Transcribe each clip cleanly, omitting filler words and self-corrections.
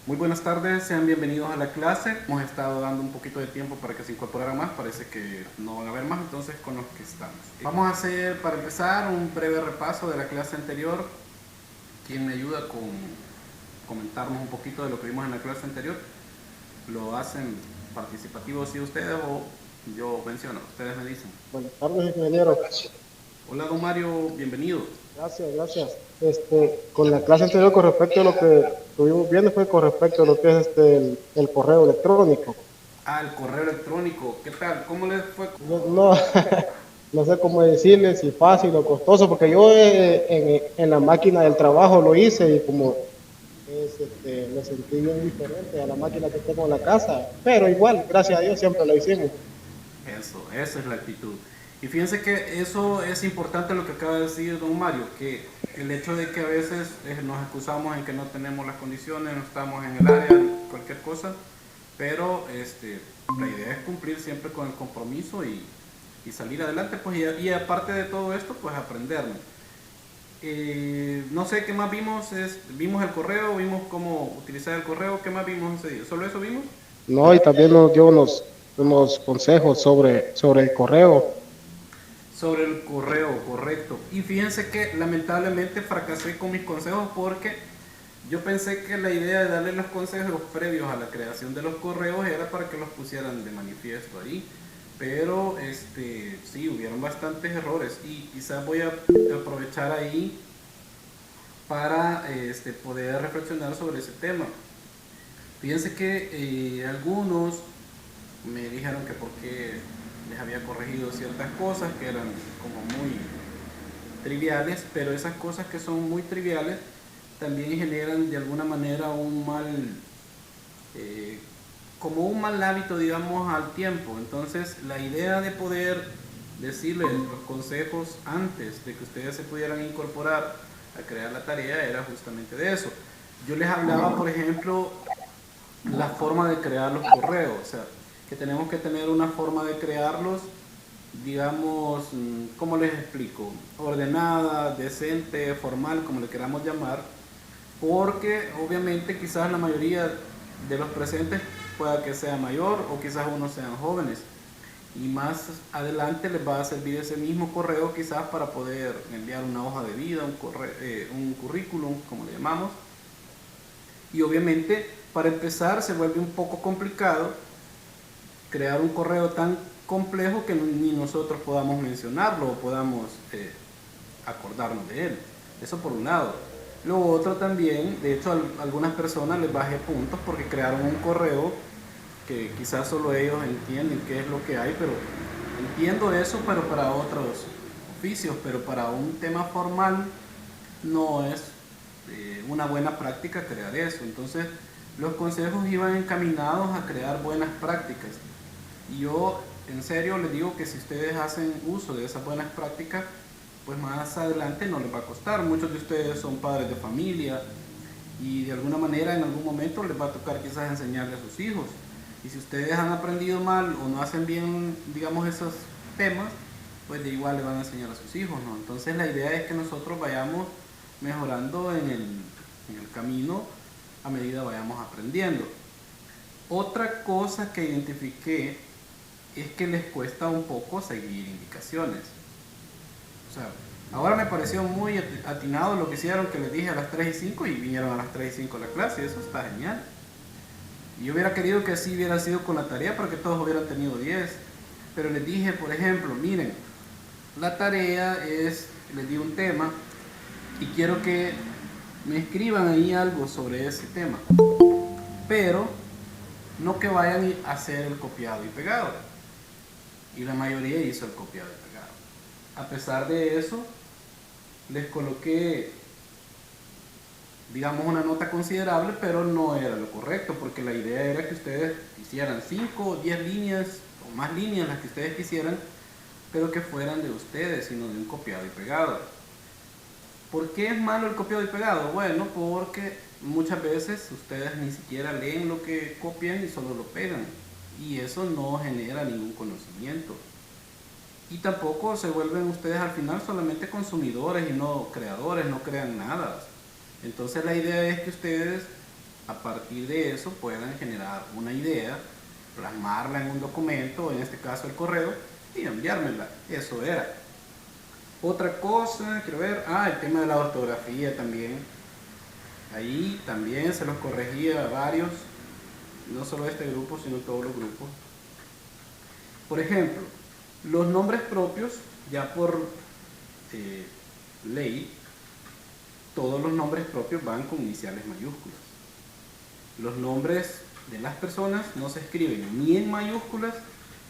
Muy buenas tardes, sean bienvenidos a la clase. Hemos estado dando un poquito de tiempo para que se incorporaran más, parece que no van a haber más, entonces con los que estamos. Vamos a hacer, para empezar, un breve repaso de la clase anterior. ¿Quién me ayuda con comentarnos un poquito de lo que vimos en la clase anterior? ¿Lo hacen participativo si ustedes o yo menciono? Ustedes me dicen. Buenas tardes, ingeniero. Hola, don Mario, bienvenido. Gracias, gracias. Con la clase anterior, con respecto a lo que estuvimos viendo, fue con respecto a lo que es el correo electrónico. Ah, el correo electrónico, ¿qué tal? ¿Cómo les fue? Yo no, no sé cómo decirle, si fácil o costoso, porque yo en la máquina del trabajo lo hice y como me sentí bien diferente a la máquina que tengo en la casa, pero igual, gracias a Dios, siempre lo hicimos. Eso, esa es la actitud. Y fíjense que eso es importante lo que acaba de decir don Mario, que el hecho de que a veces nos excusamos en que no tenemos las condiciones, no estamos en el área, cualquier cosa, pero la idea es cumplir siempre con el compromiso y salir adelante, pues y aparte de todo esto, pues aprender. No sé qué más vimos, vimos el correo, vimos cómo utilizar el correo, ¿qué más vimos ese día? ¿Solo eso vimos? No, y también nos dio unos consejos sobre el correo. Sobre el correo, correcto. Y fíjense que lamentablemente fracasé con mis consejos porque yo pensé que la idea de darle los consejos previos a la creación de los correos era para que los pusieran de manifiesto ahí. Pero sí, hubieron bastantes errores y quizás voy a aprovechar ahí para poder reflexionar sobre ese tema. Fíjense que algunos me dijeron que porque les había corregido ciertas cosas que eran como muy triviales, pero esas cosas que son muy triviales también generan de alguna manera eh, como un mal hábito, digamos, al tiempo. Entonces, la idea de poder decirles los consejos antes de que ustedes se pudieran incorporar a crear la tarea era justamente de eso. Yo les hablaba, por ejemplo, la forma de crear los correos, o sea, que tenemos que tener una forma de crearlos, digamos, ¿cómo les explico? Ordenada, decente, formal, como le queramos llamar, porque obviamente quizás la mayoría de los presentes pueda que sea mayor o quizás unos sean jóvenes y más adelante les va a servir ese mismo correo quizás para poder enviar una hoja de vida, un currículum, como le llamamos, y obviamente para empezar se vuelve un poco complicado crear un correo tan complejo que ni nosotros podamos mencionarlo o podamos acordarnos de él. Eso por un lado. Lo otro también, de hecho a algunas personas les bajé puntos porque crearon un correo que quizás solo ellos entienden qué es lo que hay, pero entiendo eso, pero para otros oficios, pero para un tema formal no es una buena práctica crear eso. Entonces, los consejos iban encaminados a crear buenas prácticas. Y yo, en serio, les digo que si ustedes hacen uso de esas buenas prácticas, pues más adelante no les va a costar. Muchos de ustedes son padres de familia y de alguna manera en algún momento les va a tocar quizás enseñarle a sus hijos. Y si ustedes han aprendido mal o no hacen bien, digamos, esos temas, pues de igual le van a enseñar a sus hijos, ¿no? Entonces la idea es que nosotros vayamos mejorando en el camino a medida vayamos aprendiendo. Otra cosa que identifiqué es que les cuesta un poco seguir indicaciones. O sea, ahora me pareció muy atinado lo que hicieron, que les dije a las 3 y 5 y vinieron a las 3 y 5 a la clase, y eso está genial. Y yo hubiera querido que así hubiera sido con la tarea para que todos hubieran tenido 10. Pero les dije, por ejemplo, miren, la tarea es, les di un tema y quiero que me escriban ahí algo sobre ese tema. Pero no que vayan a hacer el copiado y pegado. Y la mayoría hizo el copiado y pegado. A pesar de eso, les coloqué, digamos, una nota considerable, pero no era lo correcto, porque la idea era que ustedes hicieran 5 o 10 líneas, o más líneas las que ustedes quisieran, pero que fueran de ustedes y no de un copiado y pegado. ¿Por qué es malo el copiado y pegado? Bueno, porque muchas veces ustedes ni siquiera leen lo que copian y solo lo pegan. Y eso no genera ningún conocimiento. Y tampoco se vuelven ustedes al final solamente consumidores y no creadores, no crean nada. Entonces la idea es que ustedes a partir de eso puedan generar una idea, plasmarla en un documento, en este caso el correo, y enviármela. Eso era. Otra cosa, quiero ver, el tema de la ortografía también. Ahí también se los corregía a varios, no solo este grupo, sino todos los grupos. Por ejemplo, los nombres propios, ya por ley, todos los nombres propios van con iniciales mayúsculas. Los nombres de las personas no se escriben ni en mayúsculas,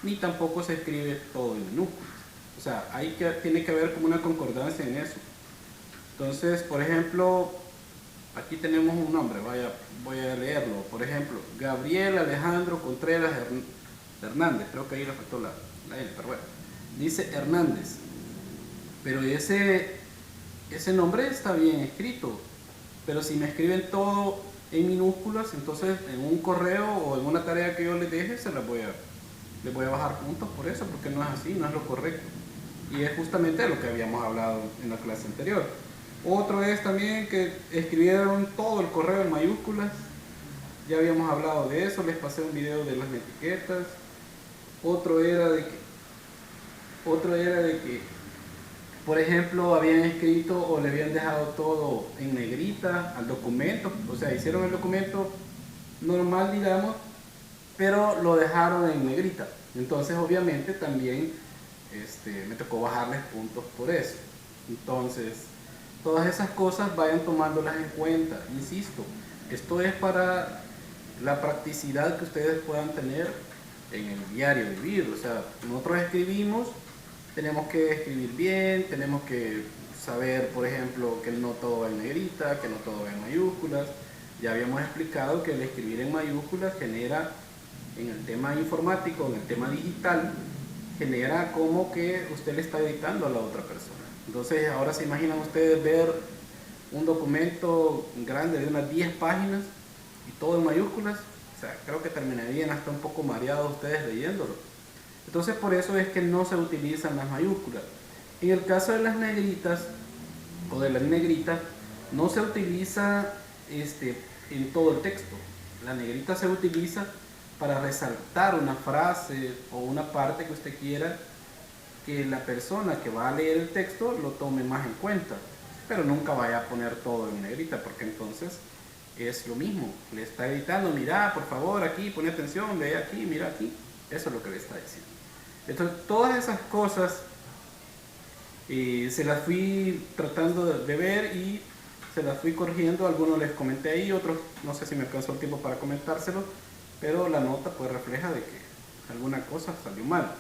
ni tampoco se escribe todo en minúsculas. O sea, tiene que haber como una concordancia en eso. Entonces, por ejemplo, aquí tenemos un nombre, voy a leerlo. Por ejemplo, Gabriel Alejandro Contreras Hernández, creo que ahí le faltó la L, pero bueno. Dice Hernández, pero ese nombre está bien escrito, pero si me escriben todo en minúsculas, entonces en un correo o en una tarea que yo les deje, les voy a bajar puntos por eso, porque no es así, no es lo correcto. Y es justamente lo que habíamos hablado en la clase anterior. Otro es también que escribieron todo el correo en mayúsculas. Ya habíamos hablado de eso, les pasé un video de las etiquetas. Otro era de que, por ejemplo, habían escrito o le habían dejado todo en negrita al documento. O sea, hicieron el documento normal, digamos, pero lo dejaron en negrita. Entonces, obviamente, también me tocó bajarles puntos por eso. Entonces, todas esas cosas vayan tomándolas en cuenta. Insisto, esto es para la practicidad que ustedes puedan tener en el diario vivir. O sea, nosotros escribimos, tenemos que escribir bien, tenemos que saber, por ejemplo, que no todo va en negrita, que no todo va en mayúsculas. Ya habíamos explicado que el escribir en mayúsculas genera, en el tema informático, en el tema digital, genera como que usted le está editando a la otra persona. Entonces, ahora se imaginan ustedes ver un documento grande de unas 10 páginas y todo en mayúsculas. O sea, creo que terminarían hasta un poco mareados ustedes leyéndolo. Entonces, por eso es que no se utilizan las mayúsculas. En el caso de las negritas o de la negrita, no se utiliza en todo el texto. La negrita se utiliza para resaltar una frase o una parte que usted quiera que la persona que va a leer el texto lo tome más en cuenta, pero nunca vaya a poner todo en negrita, porque entonces es lo mismo, le está editando, mira, por favor, aquí, pone atención, lee aquí, mira aquí, eso es lo que le está diciendo. Entonces, todas esas cosas se las fui tratando de ver y se las fui corrigiendo, algunos les comenté ahí, otros no sé si me alcanzó el tiempo para comentárselo, pero la nota pues refleja de que alguna cosa salió mal.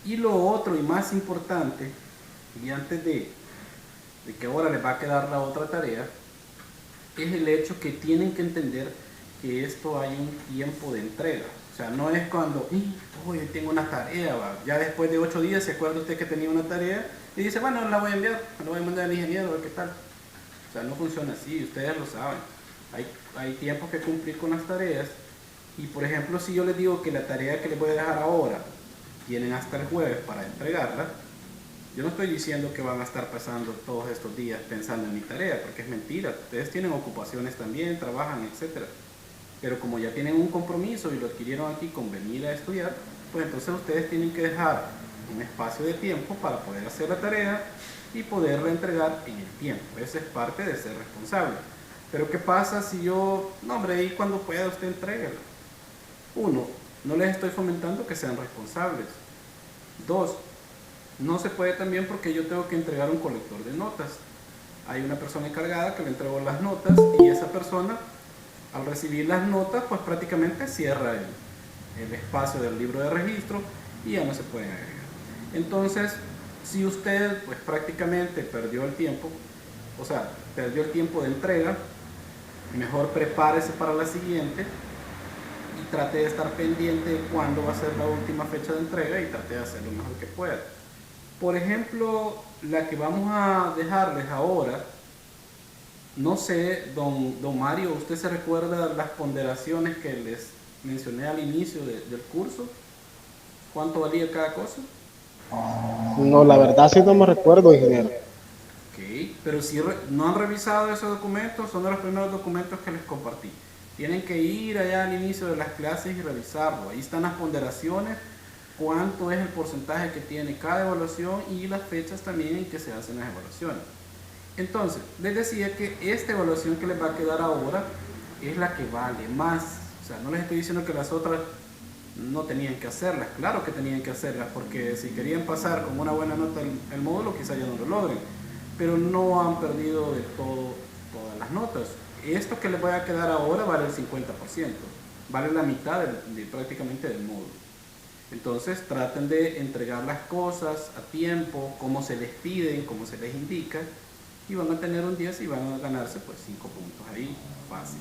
Y lo otro y más importante, y antes de que ahora les va a quedar la otra tarea, es el hecho que tienen que entender que esto hay un tiempo de entrega. O sea, no es cuando, hoy tengo una tarea, ya después de 8 días se acuerda usted que tenía una tarea y dice, bueno, la voy a enviar, la voy a mandar al ingeniero a ver qué tal. O sea, no funciona así, ustedes lo saben. Hay tiempos que cumplir con las tareas. Y por ejemplo, si yo les digo que la tarea que les voy a dejar ahora tienen hasta el jueves para entregarla, yo no estoy diciendo que van a estar pasando todos estos días pensando en mi tarea, porque es mentira. Ustedes tienen ocupaciones también, trabajan, etc. Pero como ya tienen un compromiso y lo adquirieron aquí con venir a estudiar, pues entonces ustedes tienen que dejar un espacio de tiempo para poder hacer la tarea y poderla entregar en el tiempo. Esa es parte de ser responsable. Pero ¿qué pasa si yo, no hombre, ahí cuando pueda usted entrega? Uno, no les estoy fomentando que sean responsables. Dos, no se puede también porque yo tengo que entregar un colector de notas. Hay una persona encargada que le entregó las notas y esa persona, al recibir las notas, pues prácticamente cierra el espacio del libro de registro y ya no se pueden agregar. Entonces, si usted pues prácticamente perdió el tiempo, o sea, perdió el tiempo de entrega, mejor prepárese para la siguiente y trate de estar pendiente de cuándo va a ser la última fecha de entrega y trate de hacer lo mejor que pueda. Por ejemplo, la que vamos a dejarles ahora, no sé, don Mario, ¿usted se recuerda las ponderaciones que les mencioné al inicio del curso? ¿Cuánto valía cada cosa? No, la verdad sí no me recuerdo, ingeniero. Ok, pero si no han revisado esos documentos, son de los primeros documentos que les compartí. Tienen que ir allá al inicio de las clases y revisarlo. Ahí están las ponderaciones, cuánto es el porcentaje que tiene cada evaluación y las fechas también en que se hacen las evaluaciones. Entonces, les decía que esta evaluación que les va a quedar ahora es la que vale más. O sea, no les estoy diciendo que las otras no tenían que hacerlas. Claro que tenían que hacerlas, porque si querían pasar con una buena nota el módulo, quizá ya no lo logren. Pero no han perdido de todo todas las notas. Esto que les voy a quedar ahora vale el 50%. Vale la mitad prácticamente del módulo. Entonces traten de entregar las cosas a tiempo, como se les piden, como se les indica, y van a tener un 10 y van a ganarse pues 5 puntos ahí, fácil.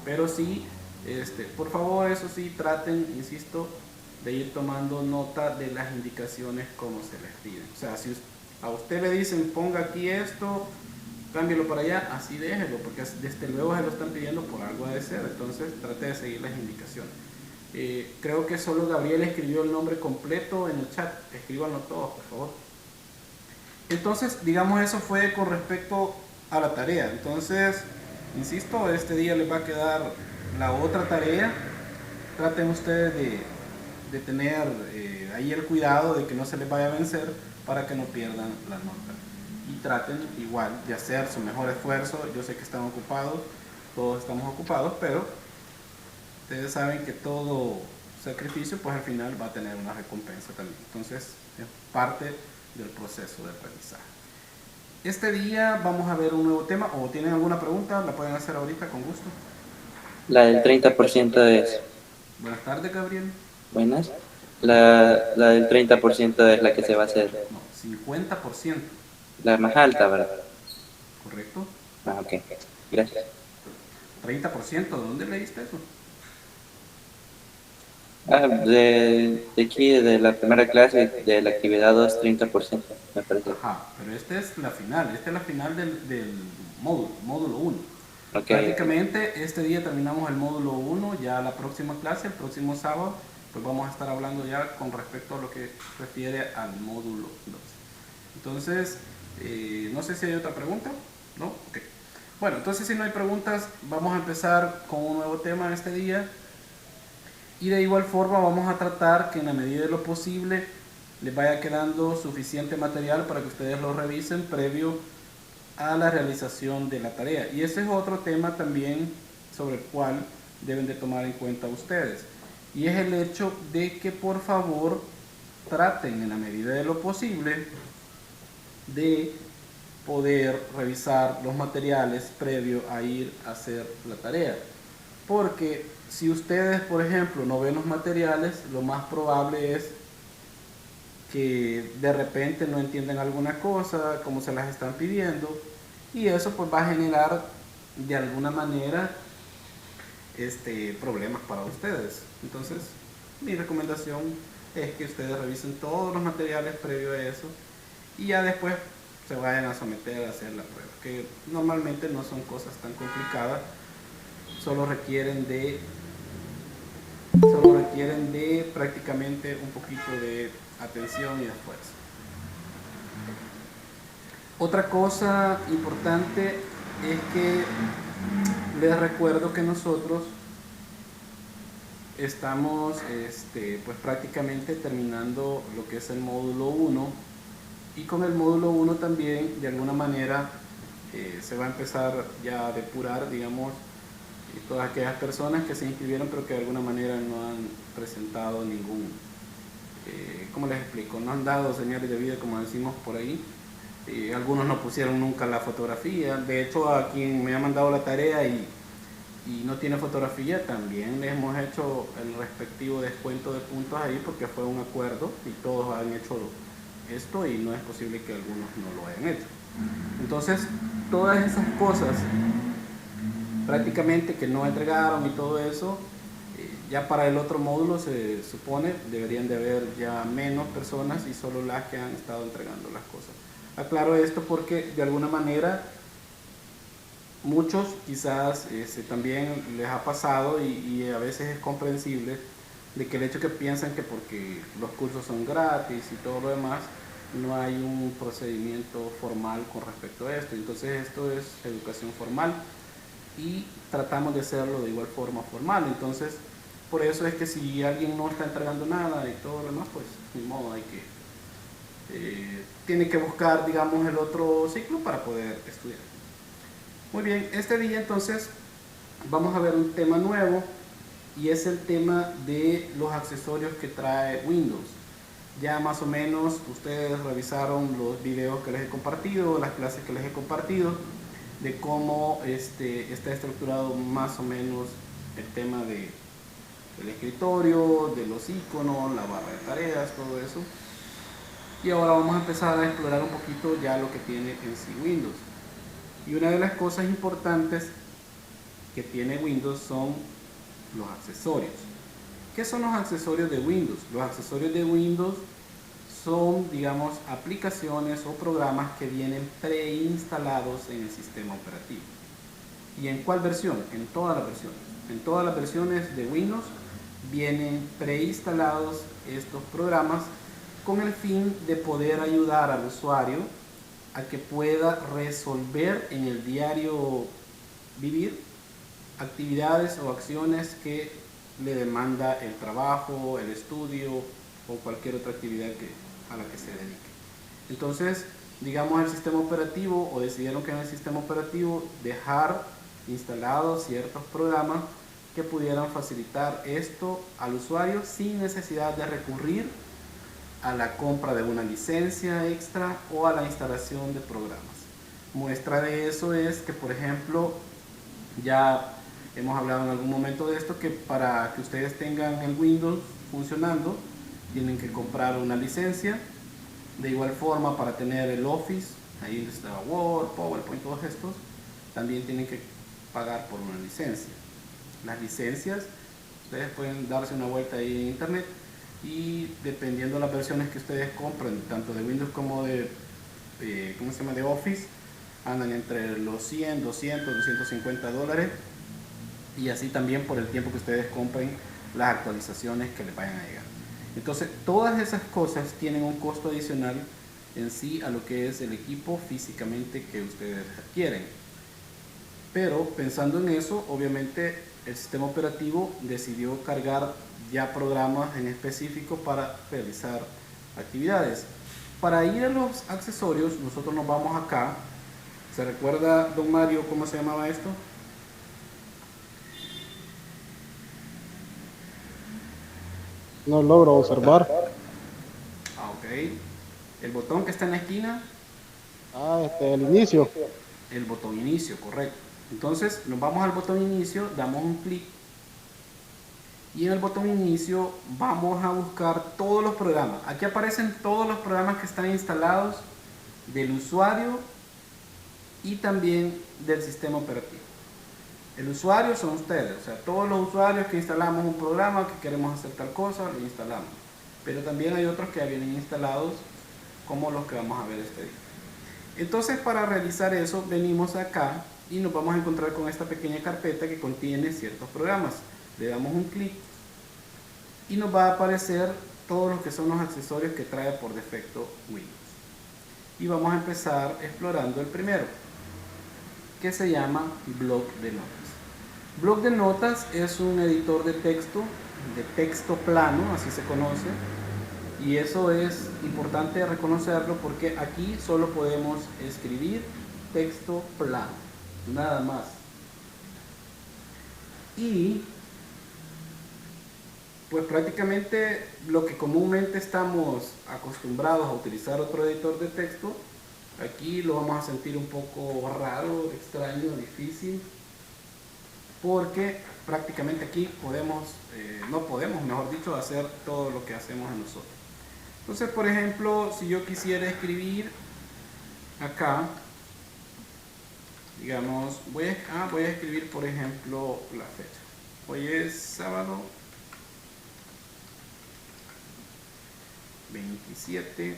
Pero sí, por favor, eso sí, traten, insisto, de ir tomando nota de las indicaciones como se les piden. O sea, si a usted le dicen ponga aquí esto, cámbielo para allá, así déjelo, porque desde luego se lo están pidiendo por algo de ser, entonces trate de seguir las indicaciones. Creo que solo Gabriel escribió el nombre completo en el chat, escríbanlo todos, por favor. Entonces, digamos, eso fue con respecto a la tarea. Entonces, insisto, este día les va a quedar la otra tarea. Traten ustedes de tener ahí el cuidado de que no se les vaya a vencer para que no pierdan la nota. Y traten igual de hacer su mejor esfuerzo. Yo sé que están ocupados, todos estamos ocupados, pero ustedes saben que todo sacrificio pues al final va a tener una recompensa también. Entonces es parte del proceso de aprendizaje. Este día vamos a ver un nuevo tema, o tienen alguna pregunta, la pueden hacer ahorita con gusto. La del 30% es... Buenas tardes, Gabriel. Buenas. La del 30% es la que se va a hacer. No, 50%. La más alta, ¿verdad? ¿Correcto? Ah, ok. Gracias. 30%, ¿dónde leíste eso? Ah, de aquí, de la primera clase, de la actividad 2, 30%, me parece. Ajá, pero esta es la final del módulo 1. Okay. Prácticamente este día terminamos el módulo 1, ya la próxima clase, el próximo sábado, pues vamos a estar hablando ya con respecto a lo que refiere al módulo 2. Entonces, no sé si hay otra pregunta, ¿no? Ok. Bueno, entonces si no hay preguntas, vamos a empezar con un nuevo tema este día. Y de igual forma vamos a tratar que en la medida de lo posible les vaya quedando suficiente material para que ustedes lo revisen previo a la realización de la tarea. Y ese es otro tema también sobre el cual deben de tomar en cuenta ustedes. Y es el hecho de que por favor traten en la medida de lo posible de poder revisar los materiales previo a ir a hacer la tarea. Porque si ustedes, por ejemplo, no ven los materiales, lo más probable es que de repente no entiendan alguna cosa, como se las están pidiendo, y eso pues va a generar de alguna manera problemas para ustedes. Entonces, mi recomendación es que ustedes revisen todos los materiales previo a eso y ya después se vayan a someter a hacer la prueba, que normalmente no son cosas tan complicadas, solo requieren de prácticamente un poquito de atención y de esfuerzo. Otra cosa importante es que les recuerdo que nosotros estamos pues prácticamente terminando lo que es el módulo 1, y con el módulo 1 también de alguna manera se va a empezar ya a depurar, digamos, todas aquellas personas que se inscribieron pero que de alguna manera no han presentado ningún, ¿cómo les explico? No han dado señales de vida, como decimos por ahí. Algunos no pusieron nunca la fotografía. De hecho, a quien me ha mandado la tarea y no tiene fotografía, también les hemos hecho el respectivo descuento de puntos ahí, porque fue un acuerdo y todos han hecho esto y no es posible que algunos no lo hayan hecho. Entonces, todas esas cosas prácticamente que no entregaron y todo eso, ya para el otro módulo se supone deberían de haber ya menos personas y solo las que han estado entregando las cosas. Aclaro esto porque de alguna manera muchos quizás también les ha pasado y a veces es comprensible de que el hecho que piensan que porque los cursos son gratis y todo lo demás, no hay un procedimiento formal con respecto a esto. Entonces esto es educación formal. y tratamos de hacerlo de igual forma formal. Entonces, por eso es que si alguien no está entregando nada y todo lo demás, pues ni modo, hay que tiene que buscar, digamos, el otro ciclo para poder estudiar. Muy bien, este día entonces vamos a ver un tema nuevo y es el tema de los accesorios que trae Windows. Ya más o menos ustedes revisaron los videos que les he compartido, las clases que les he compartido, de cómo está estructurado más o menos el tema del escritorio, de los iconos, la barra de tareas, todo eso. Y ahora vamos a empezar a explorar un poquito ya lo que tiene en sí Windows. Y una de las cosas importantes que tiene Windows son los accesorios. ¿Qué son los accesorios de Windows? Los accesorios de Windows son, digamos, aplicaciones o programas que vienen preinstalados en el sistema operativo. ¿Y en cuál versión? En todas las versiones. En todas las versiones de Windows vienen preinstalados estos programas con el fin de poder ayudar al usuario a que pueda resolver en el diario vivir actividades o acciones que le demanda el trabajo, el estudio o cualquier otra actividad a la que se dedique. Entonces, digamos, el sistema operativo, o decidieron que en el sistema operativo dejar instalados ciertos programas que pudieran facilitar esto al usuario sin necesidad de recurrir a la compra de una licencia extra o a la instalación de programas. Muestra de eso es que, por ejemplo, ya hemos hablado en algún momento de esto, que para que ustedes tengan el Windows funcionando tienen que comprar una licencia. De igual forma, para tener el Office, ahí está Word, PowerPoint, todos estos, también tienen que pagar por una licencia. Las licencias, ustedes pueden darse una vuelta ahí en internet y dependiendo de las versiones que ustedes compren, tanto de Windows como de de Office, andan entre los 100, 200, 250 dólares, y así también por el tiempo que ustedes compren las actualizaciones que les vayan a llegar. Entonces, todas esas cosas tienen un costo adicional en sí a lo que es el equipo físicamente que ustedes adquieren. Pero pensando en eso, obviamente el sistema operativo decidió cargar ya programas en específico para realizar actividades. Para ir a los accesorios, nosotros nos vamos acá. ¿Se recuerda, don Mario, cómo se llamaba esto? No logro observar. Ok. El botón que está en la esquina. El inicio. El botón inicio, correcto. Entonces nos vamos al botón inicio, damos un clic y en el botón inicio vamos a buscar todos los programas. Aquí aparecen todos los programas que están instalados del usuario y también del sistema operativo. El usuario son ustedes, o sea, todos los usuarios que instalamos un programa, que queremos hacer tal cosa, lo instalamos. Pero también hay otros que ya vienen instalados, como los que vamos a ver este día. Entonces, para realizar eso, venimos acá y nos vamos a encontrar con esta pequeña carpeta que contiene ciertos programas. Le damos un clic y nos va a aparecer todos los que son los accesorios que trae por defecto Windows. Y vamos a empezar explorando el primero, que se llama Bloc de Notas. Bloc de Notas es un editor de texto plano, así se conoce, y eso es importante reconocerlo porque aquí solo podemos escribir texto plano, nada más. Y pues prácticamente lo que comúnmente estamos acostumbrados a utilizar otro editor de texto, aquí lo vamos a sentir un poco raro, extraño, difícil, porque prácticamente aquí no podemos, mejor dicho, hacer todo lo que hacemos en nosotros. Entonces, por ejemplo, si yo quisiera escribir acá, digamos, voy a escribir, por ejemplo, la fecha. Hoy es sábado 27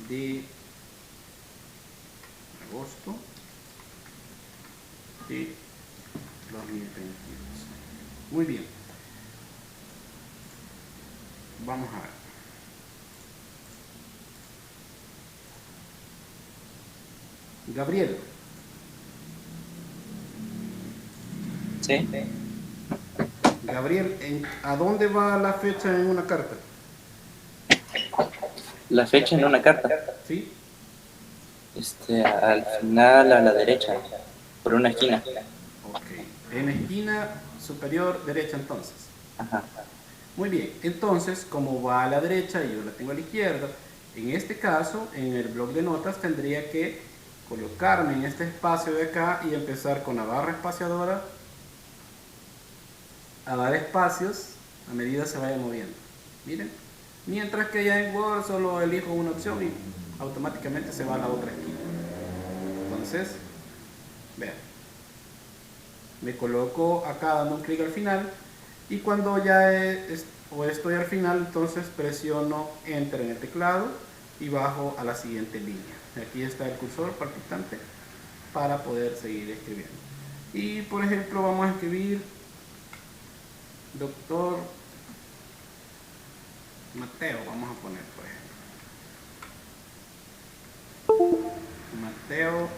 de agosto de 2022. Muy bien. Vamos a ver. Gabriel. Sí. Gabriel, ¿a dónde va la fecha en una carta? La fecha en una carta. ¿Sí? Al final a la derecha, por una esquina. Ok. En esquina superior derecha entonces. Ajá. Muy bien, entonces como va a la derecha y yo la tengo a la izquierda, en este caso en el bloc de notas tendría que colocarme en este espacio de acá y empezar con la barra espaciadora a dar espacios a medida se vaya moviendo. Miren, mientras que ya en Word solo elijo una opción y automáticamente se va a la otra esquina. Entonces, vean, me coloco acá dando un clic al final y cuando ya estoy al final, entonces presiono Enter en el teclado y bajo a la siguiente línea. Aquí está el cursor palpitante para poder seguir escribiendo. Y por ejemplo vamos a escribir doctor Mateo, vamos a poner por ejemplo. Mateo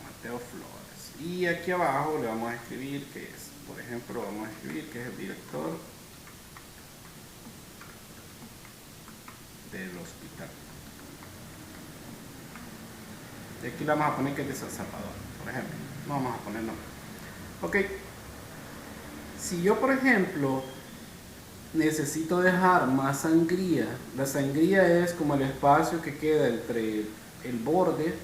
Mateo Flores. Y aquí abajo le vamos a escribir que es, por ejemplo, vamos a escribir que es el director del hospital. Y aquí le vamos a poner que es de San Salvador, por ejemplo. No vamos a poner nombre. Ok. Si yo, por ejemplo, necesito dejar más sangría, la sangría es como el espacio que queda entre el borde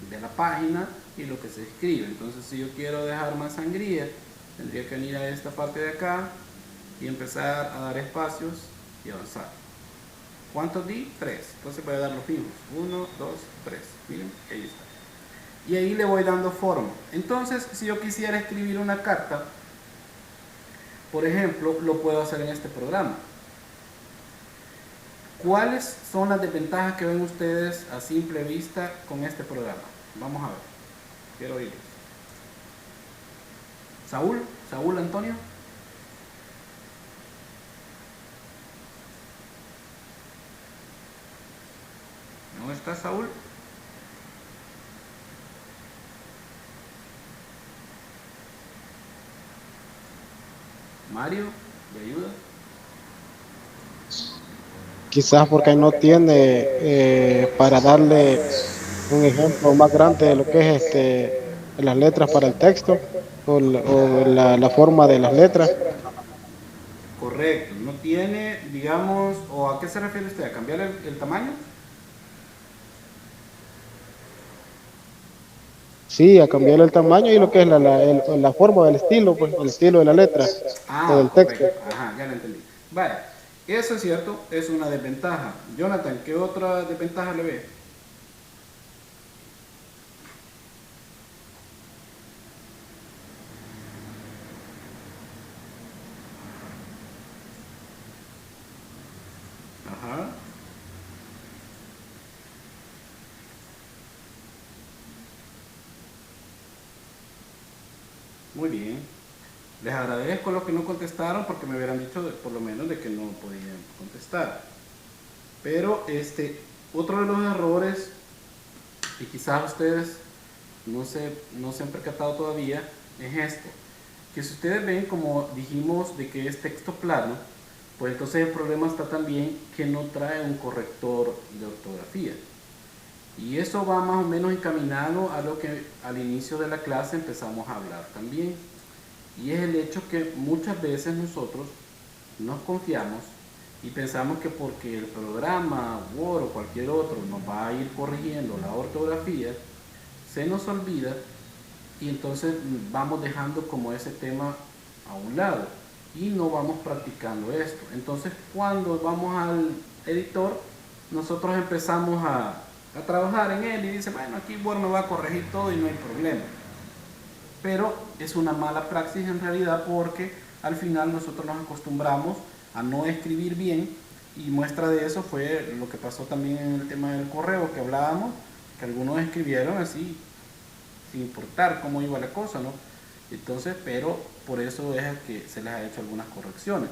de la página y lo que se escribe. Entonces, si yo quiero dejar más sangría, tendría que venir a esta parte de acá y empezar a dar espacios y avanzar. ¿Cuántos di? 3. Entonces voy a dar los mismos. 1, 2, 3. Miren, ahí está. Y ahí le voy dando forma. Entonces, si yo quisiera escribir una carta, por ejemplo, lo puedo hacer en este programa. ¿Cuáles son las desventajas que ven ustedes a simple vista con este programa? Vamos a ver. Quiero oírlos. Saúl Antonio. ¿No está Saúl? Mario, ¿le ayuda? Quizás porque no tiene para darle un ejemplo más grande de lo que es las letras para el texto la forma de las letras. Correcto, no tiene, digamos, o ¿a qué se refiere usted? ¿A cambiar el tamaño? Sí, a cambiar el tamaño y lo que es la forma del estilo, pues, el estilo de la letra o Ah, del texto. correcto, ajá, ya lo entendí. Vaya, eso es cierto, es una desventaja. Jonathan, ¿qué otra desventaja le ve? Ajá. Muy bien. Les agradezco los que no contestaron porque me hubieran dicho por lo menos de que no podían contestar. Pero otro de los errores, y quizás ustedes no se han percatado todavía, es esto. Que si ustedes ven, como dijimos, de que es texto plano, pues entonces el problema está también que no trae un corrector de ortografía. Y eso va más o menos encaminado a lo que al inicio de la clase empezamos a hablar también. Y es el hecho que muchas veces nosotros nos confiamos y pensamos que porque el programa Word o cualquier otro nos va a ir corrigiendo la ortografía, se nos olvida y entonces vamos dejando como ese tema a un lado y no vamos practicando esto. Entonces cuando vamos al editor, nosotros empezamos a trabajar en él y dice, bueno, aquí Word me va a corregir todo y no hay problema. Pero es una mala praxis en realidad porque al final nosotros nos acostumbramos a no escribir bien y muestra de eso fue lo que pasó también en el tema del correo que hablábamos, que algunos escribieron así sin importar cómo iba la cosa, ¿no? Entonces, pero por eso es que se les ha hecho algunas correcciones.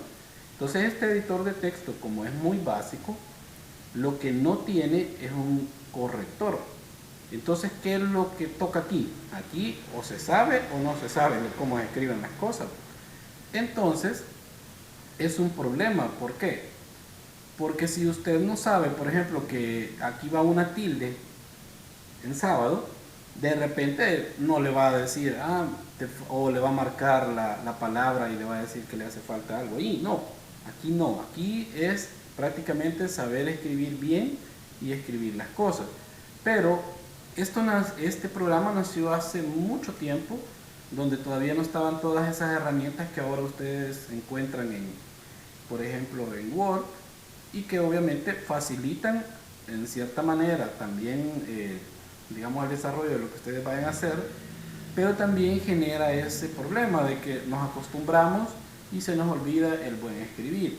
Entonces este editor de texto, como es muy básico, lo que no tiene es un corrector. Entonces, ¿qué es lo que toca aquí? Aquí o se sabe o no se sabe cómo se escriben las cosas. Entonces, es un problema. ¿Por qué? Porque si usted no sabe, por ejemplo, que aquí va una tilde en sábado, de repente no le va a decir, o le va a marcar la palabra y le va a decir que le hace falta algo. Y no, aquí es prácticamente saber escribir bien y escribir las cosas. Pero este programa nació hace mucho tiempo, donde todavía no estaban todas esas herramientas que ahora ustedes encuentran por ejemplo, en Word, y que obviamente facilitan en cierta manera también, digamos, el desarrollo de lo que ustedes vayan a hacer, pero también genera ese problema de que nos acostumbramos y se nos olvida el buen escribir.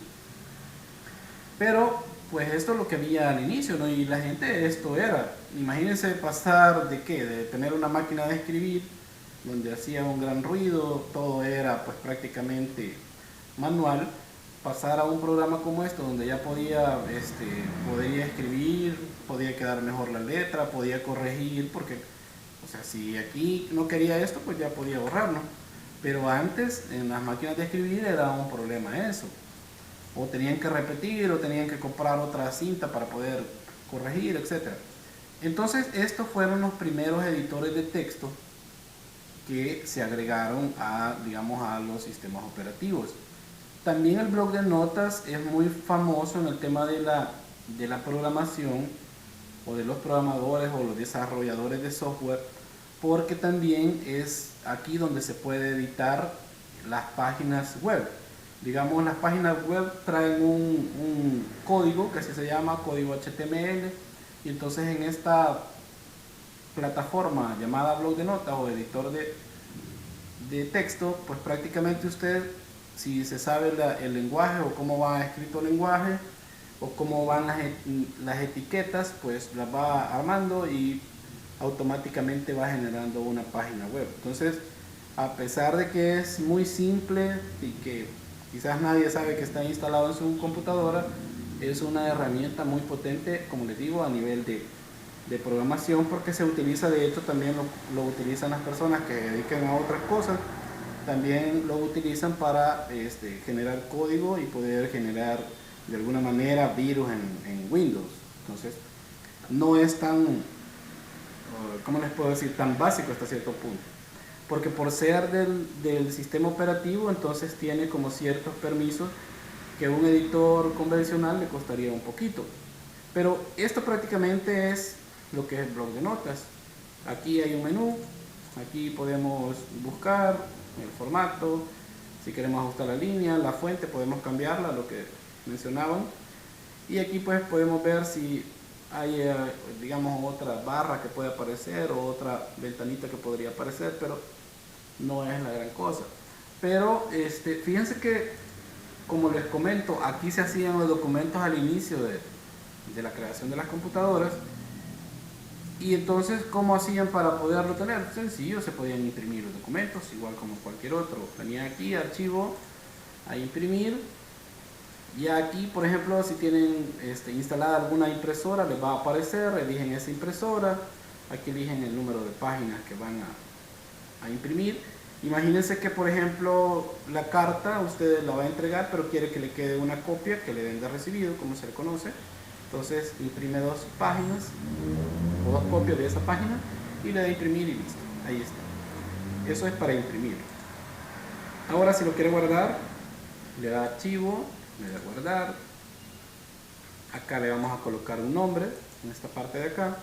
Pero pues esto es lo que había al inicio, ¿no? Y la gente, esto era, imagínense pasar de qué, de tener una máquina de escribir donde hacía un gran ruido, todo era pues prácticamente manual, pasar a un programa como este donde ya podía escribir, podía quedar mejor la letra, podía corregir, porque, o sea, si aquí no quería esto, pues ya podía borrarlo. Pero antes, en las máquinas de escribir era un problema eso. O tenían que repetir, o tenían que comprar otra cinta para poder corregir, etc. Entonces, estos fueron los primeros editores de texto que se agregaron digamos, a los sistemas operativos. También el blog de notas es muy famoso en el tema de la programación, o de los programadores o los desarrolladores de software, porque también es aquí donde se puede editar las páginas web. Digamos, las páginas web traen un código que así se llama código HTML, y entonces en esta plataforma llamada blog de notas o editor de texto, pues prácticamente usted, si se sabe el lenguaje o cómo va escrito el lenguaje o cómo van las etiquetas, pues las va armando y automáticamente va generando una página web. Entonces, a pesar de que es muy simple y que quizás nadie sabe que está instalado en su computadora, es una herramienta muy potente, como les digo, a nivel de programación, porque se utiliza, de hecho también lo utilizan las personas que se dedican a otras cosas, también lo utilizan para generar código y poder generar de alguna manera virus en Windows. Entonces no es tan, ¿cómo les puedo decir?, tan básico hasta cierto punto, porque por ser del sistema operativo, entonces tiene como ciertos permisos que un editor convencional le costaría un poquito. Pero esto prácticamente es lo que es el blog de notas. Aquí hay un menú, aquí podemos buscar el formato, si queremos ajustar la línea, la fuente, podemos cambiarla, lo que mencionaban. Y aquí pues podemos ver si hay, digamos, otra barra que puede aparecer o otra ventanita que podría aparecer, pero no es la gran cosa. Pero fíjense que, como les comento, aquí se hacían los documentos al inicio de la creación de las computadoras. Y entonces, ¿cómo hacían para poderlo tener? Sencillo, se podían imprimir los documentos, igual como cualquier otro. Venían aquí, archivo, a imprimir. Y aquí, por ejemplo, si tienen instalada alguna impresora, les va a aparecer, eligen esa impresora. Aquí eligen el número de páginas que van a imprimir. Imagínense que, por ejemplo, la carta usted la va a entregar, pero quiere que le quede una copia que le den de recibido, como se le conoce. Entonces imprime 2 páginas o 2 copias de esa página y le da a imprimir y listo. Ahí está. Eso es para imprimir. Ahora, si lo quiere guardar, le da archivo, le da guardar. Acá le vamos a colocar un nombre en esta parte de acá.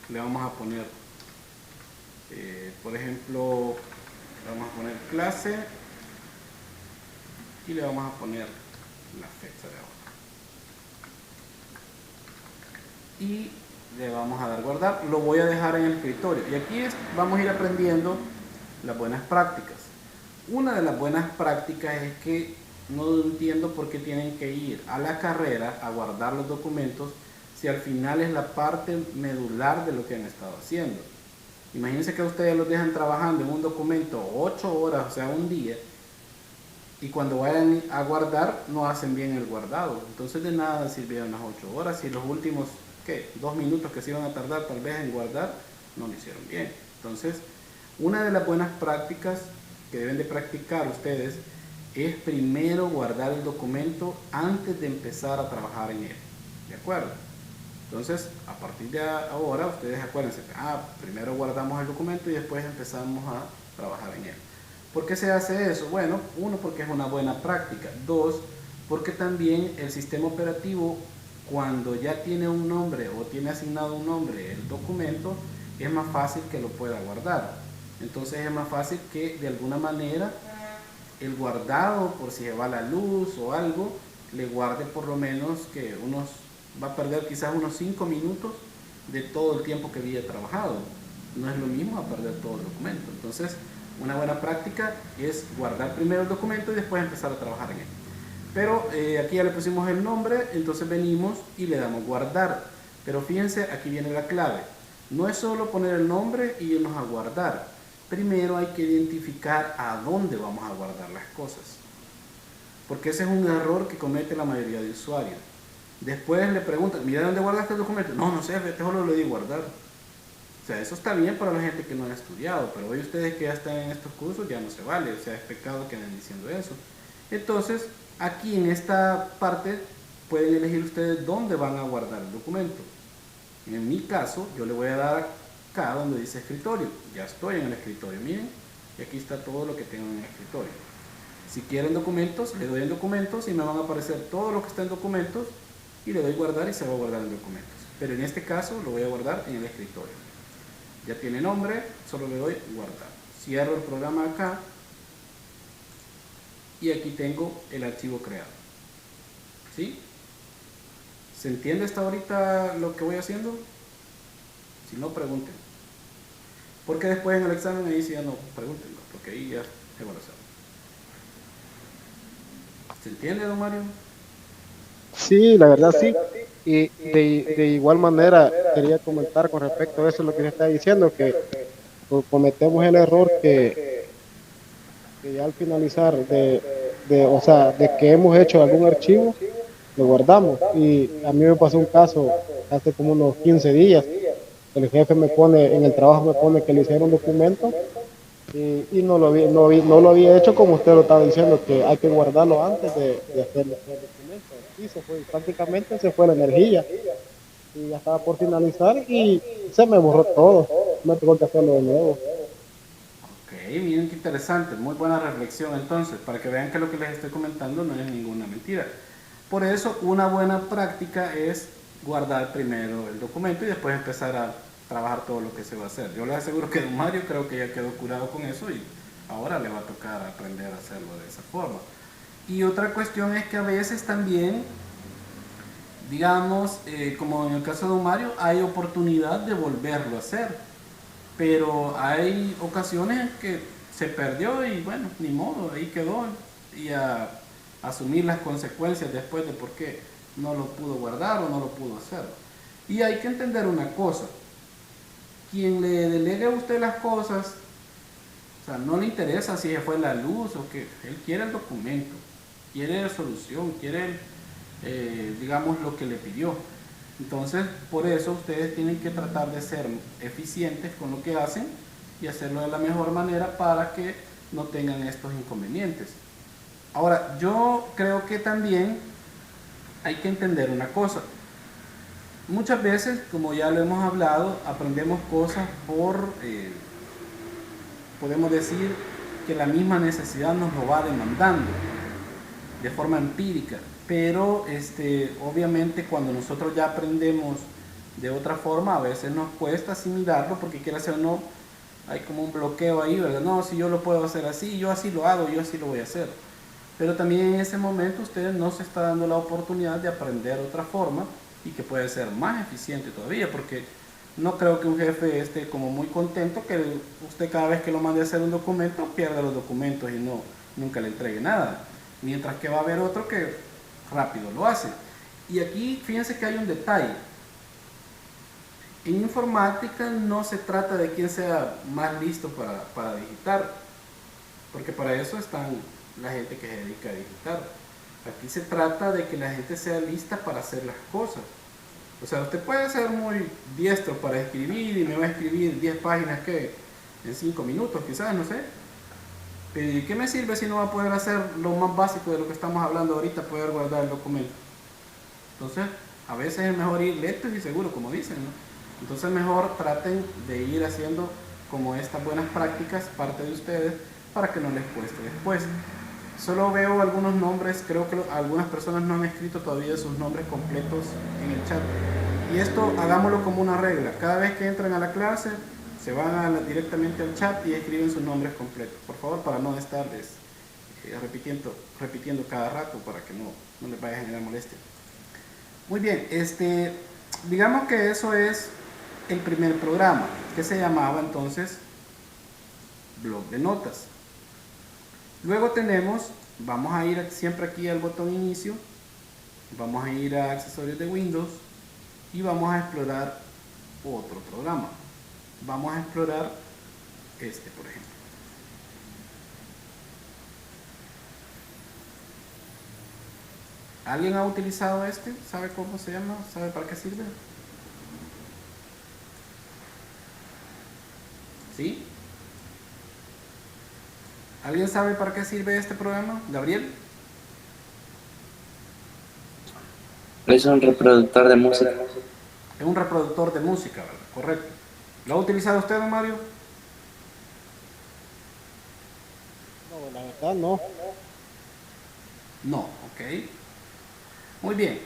Le vamos a poner, por ejemplo, le vamos a poner clase y le vamos a poner la fecha de ahora. Y le vamos a dar guardar. Lo voy a dejar en el escritorio. Y aquí vamos a ir aprendiendo las buenas prácticas. Una de las buenas prácticas es que no entiendo por qué tienen que ir a la carrera a guardar los documentos si al final es la parte medular de lo que han estado haciendo. Imagínense que ustedes los dejan trabajando en un documento 8 horas, o sea, un día, y cuando vayan a guardar no hacen bien el guardado. Entonces de nada sirvieron las 8 horas y los últimos, ¿qué? 2 minutos que se iban a tardar tal vez en guardar, no lo hicieron bien. Entonces, una de las buenas prácticas que deben de practicar ustedes es primero guardar el documento antes de empezar a trabajar en él. ¿De acuerdo? Entonces, a partir de ahora, ustedes acuérdense, primero guardamos el documento y después empezamos a trabajar en él. ¿Por qué se hace eso? Bueno, uno, porque es una buena práctica. Dos, porque también el sistema operativo, cuando ya tiene un nombre o tiene asignado un nombre el documento, es más fácil que lo pueda guardar. Entonces es más fácil que de alguna manera el guardado, por si se va la luz o algo, le guarde por lo menos que va a perder quizás unos 5 minutos de todo el tiempo que había trabajado. No es lo mismo a perder todo el documento. Entonces, una buena práctica es guardar primero el documento y después empezar a trabajar en él. Pero aquí ya le pusimos el nombre, entonces venimos y le damos guardar. Pero fíjense, aquí viene la clave. No es solo poner el nombre y irnos a guardar. Primero hay que identificar a dónde vamos a guardar las cosas. Porque ese es un error que comete la mayoría de usuarios. Después le preguntan, mira, ¿dónde guardaste el documento? No, no sé, solo le di guardar. O sea, eso está bien para la gente que no ha estudiado, pero hoy ustedes que ya están en estos cursos ya no se vale, o sea, es pecado que anden diciendo eso. Entonces, aquí en esta parte pueden elegir ustedes dónde van a guardar el documento. En mi caso, yo le voy a dar acá donde dice escritorio. Ya estoy en el escritorio, miren, y aquí está todo lo que tengo en el escritorio. Si quieren documentos, le doy en documentos y me van a aparecer todo lo que está en documentos y le doy guardar y se va a guardar en documentos. Pero en este caso lo voy a guardar en el escritorio. Ya tiene nombre, solo le doy guardar. Cierro el programa acá y aquí tengo el archivo creado. ¿Sí? ¿Se entiende hasta ahorita lo que voy haciendo? Si no, pregunten. Porque después en el examen ahí sí ya no pregunten, porque ahí ya es evaluación. ¿Se entiende, don Mario? Sí, la verdad sí. Y de igual manera quería comentar con respecto a eso lo que se está diciendo, que cometemos el error que ya al finalizar o sea, de que hemos hecho algún archivo, lo guardamos. Y a mí me pasó un caso hace como unos 15 días. El jefe me pone, en el trabajo me pone que le hicieron un documento y no lo había hecho como usted lo estaba diciendo, que hay que guardarlo antes de hacerlo el documento. Y se fue, prácticamente se fue la energía. Y ya estaba por finalizar y se me borró todo. Me tuvo que hacerlo de nuevo. Ok, miren qué interesante, muy buena reflexión entonces, para que vean que lo que les estoy comentando no es ninguna mentira. Por eso, una buena práctica es guardar primero el documento y después empezar a trabajar todo lo que se va a hacer. Yo les aseguro que don Mario creo que ya quedó curado con eso y ahora le va a tocar aprender a hacerlo de esa forma. Y otra cuestión es que a veces también, digamos, como en el caso de don Mario, hay oportunidad de volverlo a hacer, pero hay ocasiones que se perdió y bueno, ni modo, ahí quedó y a asumir las consecuencias después de por qué no lo pudo guardar o no lo pudo hacer. Y hay que entender una cosa, quien le delegue a usted las cosas, o sea, no le interesa si se fue la luz o que él quiere el documento, quiere la solución, quiere, digamos, lo que le pidió. Entonces, por eso ustedes tienen que tratar de ser eficientes con lo que hacen y hacerlo de la mejor manera para que no tengan estos inconvenientes. Ahora, yo creo que también hay que entender una cosa. Muchas veces, como ya lo hemos hablado, aprendemos cosas podemos decir que la misma necesidad nos lo va demandando de forma empírica, pero obviamente cuando nosotros ya aprendemos de otra forma, a veces nos cuesta asimilarlo porque quiera ser o no, hay como un bloqueo ahí, ¿verdad? No, si yo lo puedo hacer así, yo así lo hago, yo así lo voy a hacer. Pero también en ese momento usted no se está dando la oportunidad de aprender otra forma y que puede ser más eficiente todavía, porque no creo que un jefe esté como muy contento que usted cada vez que lo mande a hacer un documento pierda los documentos y nunca le entregue nada. Mientras que va a haber otro que rápido lo hace. Y aquí fíjense que hay un detalle. En informática no se trata de quién sea más listo para digitar, porque para eso están la gente que se dedica a editar. Aquí se trata de que la gente sea lista para hacer las cosas. O sea, usted puede ser muy diestro para escribir y me va a escribir 10 páginas que en 5 minutos quizás, no sé. Pero ¿y qué me sirve si no va a poder hacer lo más básico de lo que estamos hablando ahorita, poder guardar el documento? Entonces, a veces es mejor ir lento y seguro, como dicen, ¿no? Entonces mejor traten de ir haciendo como estas buenas prácticas parte de ustedes para que no les cueste después. Solo veo algunos nombres, creo que algunas personas no han escrito todavía sus nombres completos en el chat. Y esto hagámoslo como una regla. Cada vez que entran a la clase, se van directamente al chat y escriben sus nombres completos. Por favor, para no estarles repitiendo cada rato para que no les vaya a generar molestia. Muy bien, digamos que eso es el primer programa, que se llamaba entonces blog de notas. Luego tenemos, vamos a ir siempre aquí al botón inicio, vamos a ir a accesorios de Windows y vamos a explorar otro programa. Vamos a explorar por ejemplo. ¿Alguien ha utilizado este? ¿Sabe cómo se llama? ¿Sabe para qué sirve? ¿Sí? ¿Alguien sabe para qué sirve este programa? ¿Gabriel? Es un reproductor de música. Es un reproductor de música, ¿verdad? Correcto. ¿Lo ha utilizado usted, don Mario? No, la verdad no. No, ok. Muy bien.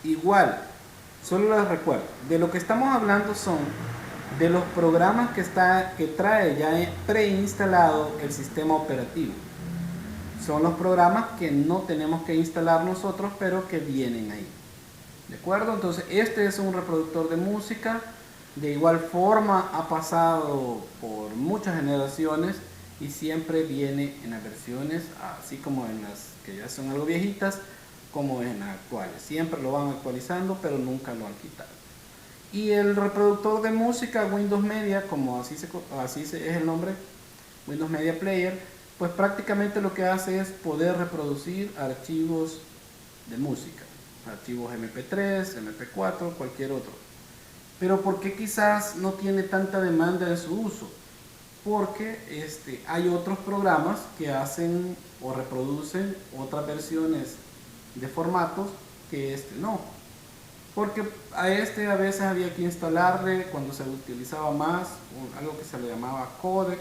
Igual, solo les recuerdo, de lo que estamos hablando son de los programas que trae ya preinstalado el sistema operativo. Son los programas que no tenemos que instalar nosotros, pero que vienen ahí. ¿De acuerdo? Entonces, este es un reproductor de música. De igual forma, ha pasado por muchas generaciones y siempre viene en las versiones, así como en las que ya son algo viejitas, como en las actuales. Siempre lo van actualizando, pero nunca lo han quitado. Y el reproductor de música Windows Media, como así es el nombre, Windows Media Player, pues prácticamente lo que hace es poder reproducir archivos de música, archivos MP3, MP4, cualquier otro. Pero ¿por qué quizás no tiene tanta demanda en su uso? Porque hay otros programas que hacen o reproducen otras versiones de formatos que no. Porque a a veces había que instalarle, cuando se utilizaba más, algo que se le llamaba codec,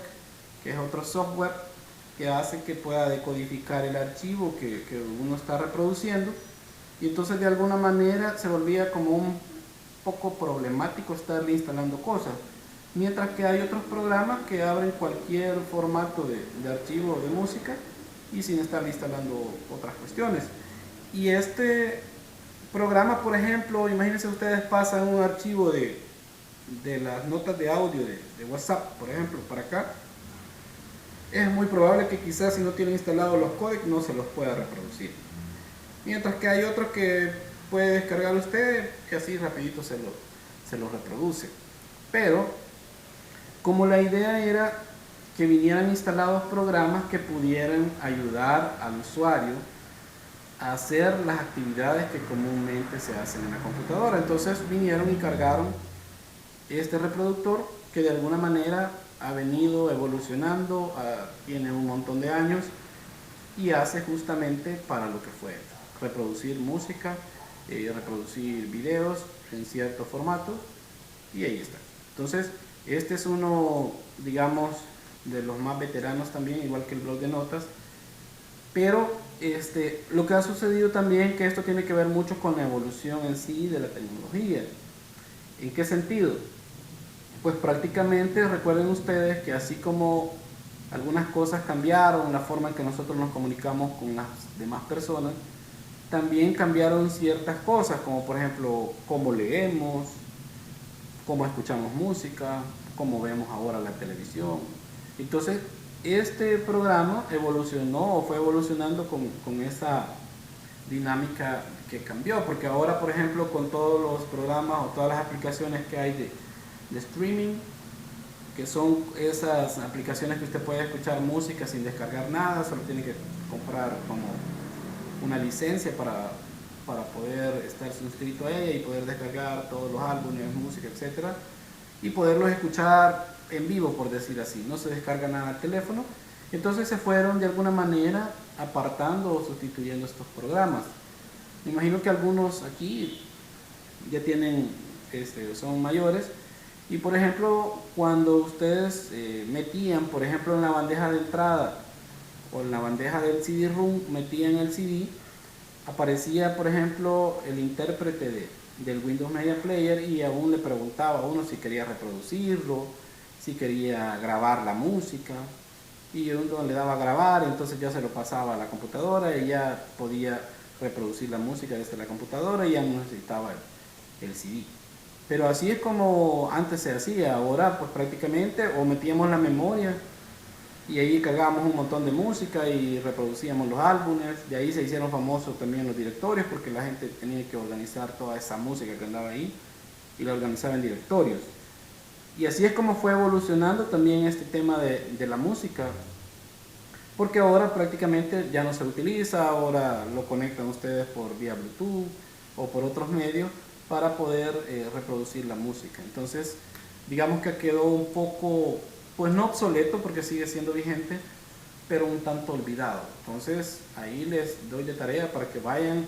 que es otro software que hace que pueda decodificar el archivo que uno está reproduciendo, y entonces de alguna manera se volvía como un poco problemático estarle instalando cosas, mientras que hay otros programas que abren cualquier formato de archivo de música y sin estar instalando otras cuestiones. Y este programa, por ejemplo, imagínense ustedes pasan un archivo de las notas de audio de WhatsApp, por ejemplo, para acá. Es muy probable que quizás si no tienen instalados los códecs no se los pueda reproducir. Mientras que hay otros que puede descargar usted y así rapidito se los reproduce. Pero como la idea era que vinieran instalados programas que pudieran ayudar al usuario a hacer las actividades que comúnmente se hacen en la computadora, entonces vinieron y cargaron este reproductor que de alguna manera ha venido evolucionando, tiene un montón de años y hace justamente para lo que fue reproducir música, reproducir videos en cierto formato, y ahí está. Entonces este es uno, digamos, de los más veteranos también, igual que el blog de notas. Pero lo que ha sucedido también, que esto tiene que ver mucho con la evolución en sí de la tecnología. ¿En qué sentido? Pues prácticamente recuerden ustedes que así como algunas cosas cambiaron, la forma en que nosotros nos comunicamos con las demás personas, también cambiaron ciertas cosas, como por ejemplo cómo leemos, cómo escuchamos música, cómo vemos ahora la televisión. Entonces este programa evolucionó o fue evolucionando con esa dinámica que cambió, porque ahora por ejemplo con todos los programas o todas las aplicaciones que hay de streaming, que son esas aplicaciones que usted puede escuchar música sin descargar nada, solo tiene que comprar como una licencia para poder estar suscrito a ella y poder descargar todos los álbumes, música, etcétera, y poderlos escuchar en vivo, por decir así. No se descarga nada al teléfono. Entonces se fueron de alguna manera apartando o sustituyendo estos programas. Me imagino que algunos aquí ya tienen, son mayores, y por ejemplo cuando ustedes metían, por ejemplo en la bandeja de entrada o en la bandeja del CD-ROOM, metían el CD, aparecía por ejemplo el intérprete del Windows Media Player y aún le preguntaba a uno si quería reproducirlo, si quería grabar la música, y uno le daba a grabar, entonces ya se lo pasaba a la computadora y ya podía reproducir la música desde la computadora y ya no necesitaba el CD. Pero así es como antes se hacía. Ahora pues prácticamente o metíamos la memoria y ahí cargábamos un montón de música y reproducíamos los álbumes. De ahí se hicieron famosos también los directorios, porque la gente tenía que organizar toda esa música que andaba ahí y la organizaba en directorios. Y así es como fue evolucionando también este tema de la música, porque ahora prácticamente ya no se utiliza. Ahora lo conectan ustedes por vía Bluetooth o por otros medios para poder reproducir la música. Entonces digamos que quedó un poco, pues no obsoleto porque sigue siendo vigente, pero un tanto olvidado. Entonces ahí les doy de tarea para que vayan,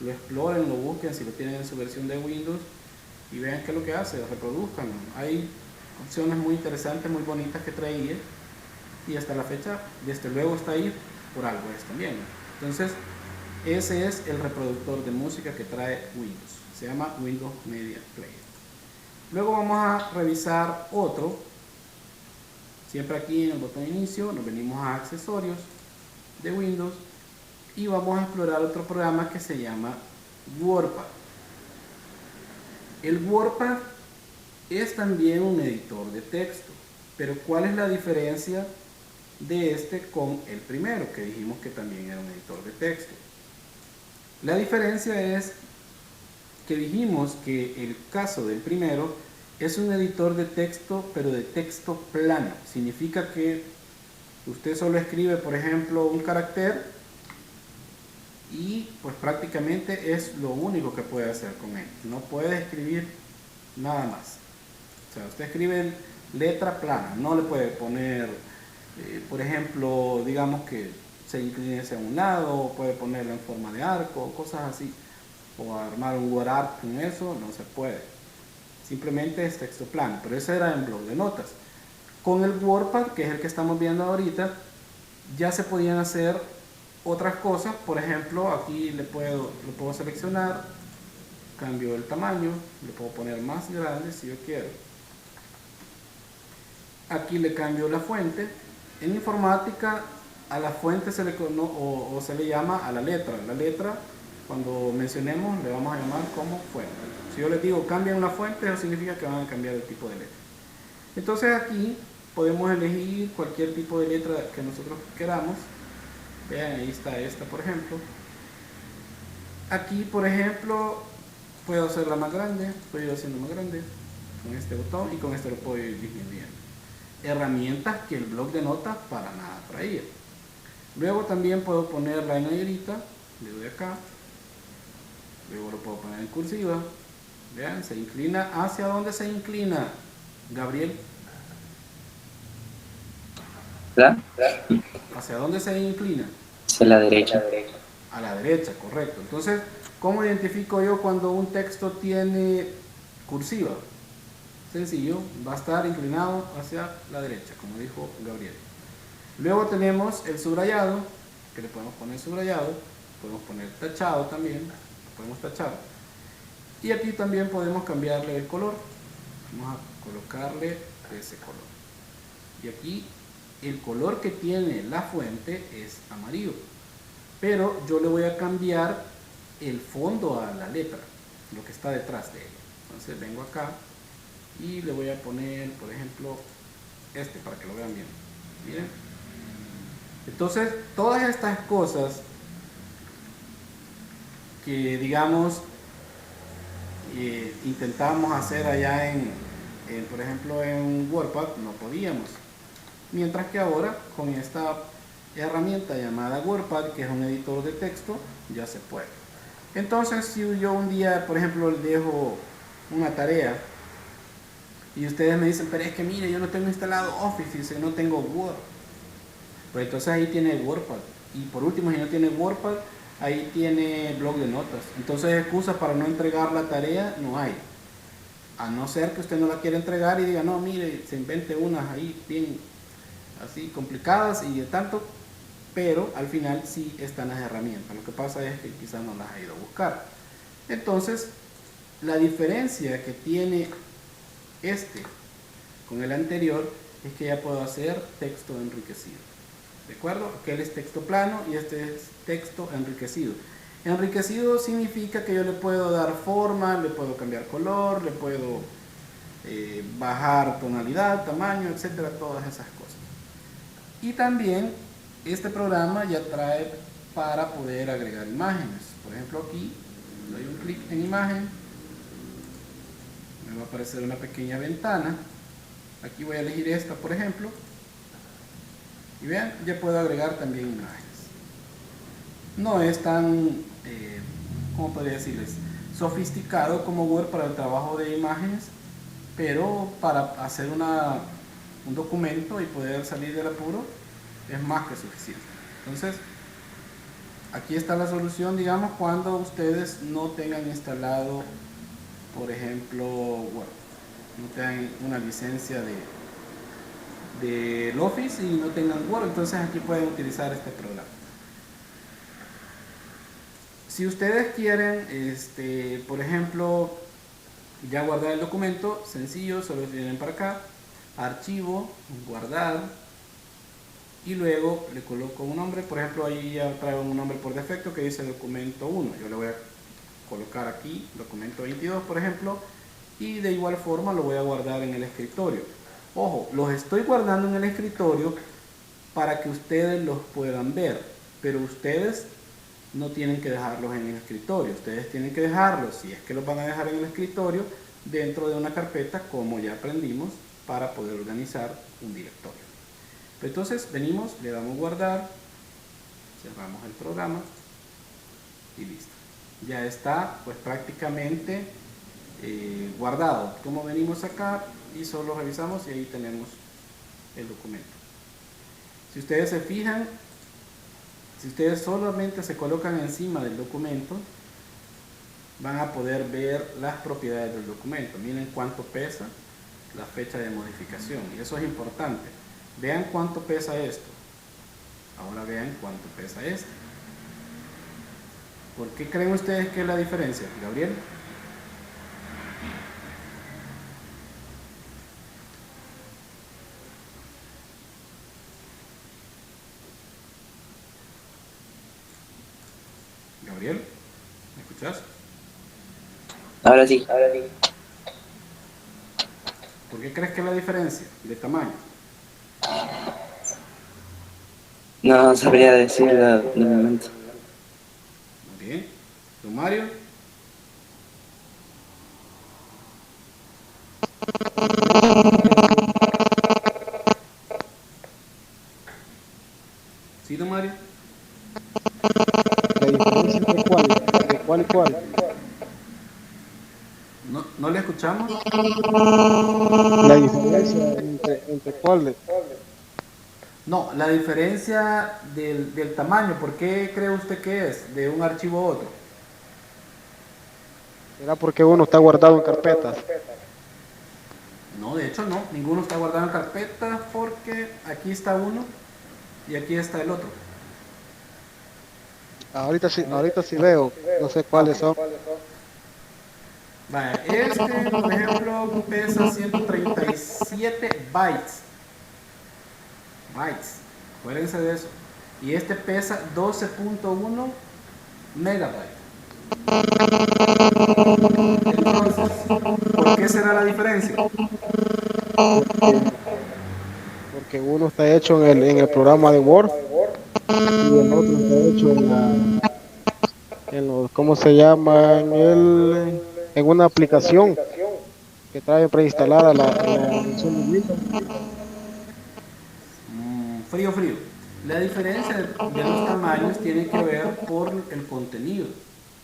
lo exploren, lo busquen si lo tienen en su versión de Windows y vean qué es lo que hace, reproduzcan. Hay opciones muy interesantes, muy bonitas que traía, y hasta la fecha desde luego está ahí, por algo es también. Entonces ese es el reproductor de música que trae Windows, se llama Windows Media Player. Luego vamos a revisar otro, siempre aquí en el botón inicio nos venimos a accesorios de Windows y vamos a explorar otro programa que se llama WordPad. El WordPad es también un editor de texto, pero ¿cuál es la diferencia de este con el primero, que dijimos que también era un editor de texto? La diferencia es que dijimos que el caso del primero es un editor de texto, pero de texto plano. Significa que usted solo escribe, por ejemplo, un carácter y pues prácticamente es lo único que puede hacer con él. No puede escribir nada más. O sea, usted escribe letra plana, no le puede poner, por ejemplo, digamos que se incline hacia un lado, puede ponerlo en forma de arco, cosas así, o armar un word art con eso, no se puede. Simplemente es texto plano, pero ese era en blog de notas. Con el WordPad, que es el que estamos viendo ahorita, ya se podían hacer otras cosas. Por ejemplo, aquí lo puedo seleccionar, cambio el tamaño, le puedo poner más grande si yo quiero. Aquí le cambio la fuente. En informática a la fuente se le llama a la letra. La letra, cuando mencionemos, le vamos a llamar como fuente. Si yo les digo cambian la fuente, eso significa que van a cambiar el tipo de letra. Entonces aquí podemos elegir cualquier tipo de letra que nosotros queramos. Vean, ahí está esta, por ejemplo. Aquí, por ejemplo, puedo hacerla más grande, puedo ir haciendo más grande con este botón, y con este lo puedo ir disminuyendo. Herramientas que el blog de notas para nada traía. Luego también puedo ponerla en negrita, le doy acá, luego lo puedo poner en cursiva. Vean, se inclina. ¿Hacia dónde se inclina, Gabriel? ¿Verdad? ¿Hacia dónde se inclina? Hacia la derecha. A la derecha, correcto. Entonces, ¿cómo identifico yo cuando un texto tiene cursiva? Sencillo, va a estar inclinado hacia la derecha, como dijo Gabriel. Luego tenemos el subrayado, que le podemos poner subrayado, podemos poner tachado también, podemos tachar. Y aquí también podemos cambiarle el color. Vamos a colocarle ese color. Y aquí el color que tiene la fuente es amarillo. Pero yo le voy a cambiar el fondo a la letra, lo que está detrás de ella. Entonces vengo acá y le voy a poner, por ejemplo, este para que lo vean bien. Miren. Entonces, todas estas cosas que, digamos, intentamos hacer allá por ejemplo, en WordPad no podíamos. Mientras que ahora, con esta herramienta llamada WordPad, que es un editor de texto, ya se puede. Entonces, si yo un día, por ejemplo, les dejo una tarea y ustedes me dicen, pero es que mire, yo no tengo instalado Office, y no tengo Word, pues entonces ahí tiene WordPad. Y por último, si no tiene WordPad, ahí tiene blog de notas. Entonces, excusas para no entregar la tarea no hay. A no ser que usted no la quiera entregar y diga, no, mire, se invente unas ahí bien así complicadas y de tanto, pero al final sí están las herramientas. Lo que pasa es que quizás no las ha ido a buscar. Entonces, la diferencia que tiene este con el anterior es que ya puedo hacer texto enriquecido. ¿De acuerdo? Aquel es texto plano y este es texto enriquecido. Enriquecido significa que yo le puedo dar forma, le puedo cambiar color, le puedo bajar tonalidad, tamaño, etcétera, todas esas cosas. Y también este programa ya trae para poder agregar imágenes. Por ejemplo, aquí doy un clic en imagen, me va a aparecer una pequeña ventana. Aquí voy a elegir esta, por ejemplo, y vean, ya puedo agregar también imágenes. No es tan, ¿cómo podría decirles? Sofisticado como Word para el trabajo de imágenes, pero para hacer un documento y poder salir del apuro es más que suficiente. Entonces, aquí está la solución, digamos, cuando ustedes no tengan instalado, por ejemplo, Word, no tengan una licencia del Office y no tengan Word, entonces aquí pueden utilizar este programa. Si ustedes quieren, por ejemplo, ya guardar el documento, sencillo, solo vienen para acá, archivo, guardar, y luego le coloco un nombre. Por ejemplo, ahí ya traigo un nombre por defecto que dice documento 1. Yo le voy a colocar aquí documento 22, por ejemplo, y de igual forma lo voy a guardar en el escritorio. Ojo, los estoy guardando en el escritorio para que ustedes los puedan ver, pero ustedes no tienen que dejarlos en el escritorio. Ustedes tienen que dejarlos, si es que los van a dejar en el escritorio, dentro de una carpeta, como ya aprendimos, para poder organizar un directorio. Entonces venimos, le damos guardar, cerramos el programa y listo. Ya está pues prácticamente guardado. Como venimos acá y solo revisamos y ahí tenemos el documento. Si ustedes se fijan, si ustedes solamente se colocan encima del documento, van a poder ver las propiedades del documento. Miren cuánto pesa, la fecha de modificación, y eso es importante. Vean cuánto pesa esto. Ahora vean cuánto pesa este. ¿Por qué creen ustedes que es la diferencia, Gabriel? Gabriel, ¿me escuchas? Ahora sí. ¿Por qué crees que es la diferencia de tamaño? No sabría decirlo de momento. Muy bien. ¿Don Mario? ¿Sí, don Mario? La diferencia entre cuál, de cuál y cuál. ¿No le escuchamos? La diferencia entre cuál. No, la diferencia del tamaño, ¿por qué cree usted que es de un archivo a otro? Era porque uno está guardado en carpetas. No, de hecho no, ninguno está guardado en carpeta porque aquí está uno y aquí está el otro. Ahorita sí veo, no sé cuáles son. Vale, por ejemplo, pesa 137 bytes. Acuérdense de eso. Y este pesa 12.1 megabytes. Entonces, ¿por qué será la diferencia? Porque uno está hecho en el programa de Word y el otro está hecho en los, ¿cómo se llama? En una aplicación. que trae preinstalada la versión de Windows. Frío, frío. La diferencia de los tamaños tiene que ver por el contenido.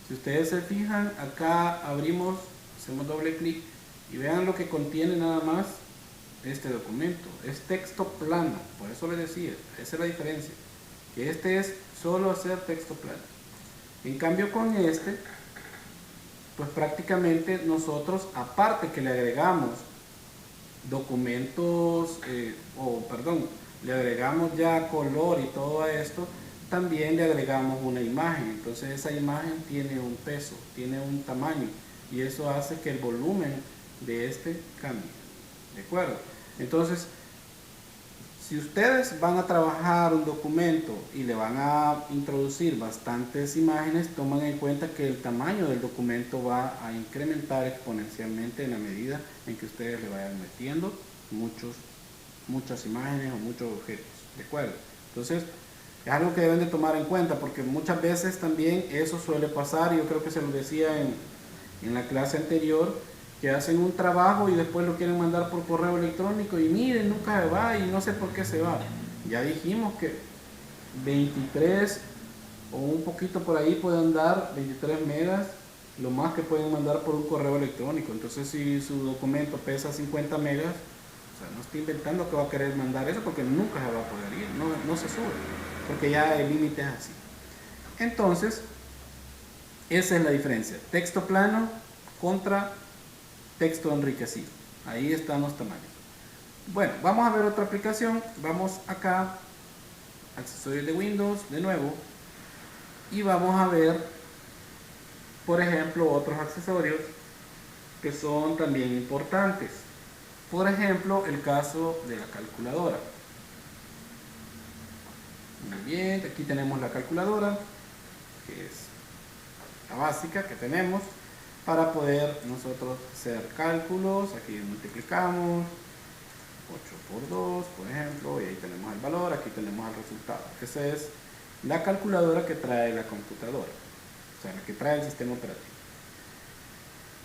Si ustedes se fijan, acá abrimos, hacemos doble clic y vean lo que contiene nada más este documento. Es texto plano, por eso les decía, esa es la diferencia. Que este es solo hacer texto plano. En cambio con este, pues prácticamente nosotros, aparte que le agregamos documentos, le agregamos ya color y todo esto, también le agregamos una imagen. Entonces esa imagen tiene un peso, tiene un tamaño, y eso hace que el volumen de este cambie. ¿De acuerdo? Entonces, si ustedes van a trabajar un documento y le van a introducir bastantes imágenes, toman en cuenta que el tamaño del documento va a incrementar exponencialmente en la medida en que ustedes le vayan metiendo muchas imágenes o muchos objetos. ¿De acuerdo? Entonces, es algo que deben de tomar en cuenta, porque muchas veces también eso suele pasar, y yo creo que se lo decía en la clase anterior, que hacen un trabajo y después lo quieren mandar por correo electrónico y miren, nunca se va y no sé por qué se va. Ya dijimos que 23 o un poquito por ahí pueden dar 23 megas, lo más que pueden mandar por un correo electrónico. Entonces si su documento pesa 50 megas, o sea, no estoy inventando que va a querer mandar eso, porque nunca se va a poder ir, no se sube, porque ya el límite es así. Entonces, esa es la diferencia, texto plano contra texto enriquecido. Ahí están los tamaños. Bueno, vamos a ver otra aplicación. Vamos acá, accesorios de Windows, de nuevo, y vamos a ver, por ejemplo, otros accesorios que son también importantes. Por ejemplo, el caso de la calculadora. Muy bien, aquí tenemos la calculadora, que es la básica que tenemos para poder nosotros hacer cálculos. Aquí multiplicamos 8 por 2, por ejemplo, y ahí tenemos el valor, aquí tenemos el resultado. Esa es la calculadora que trae la computadora, o sea, la que trae el sistema operativo.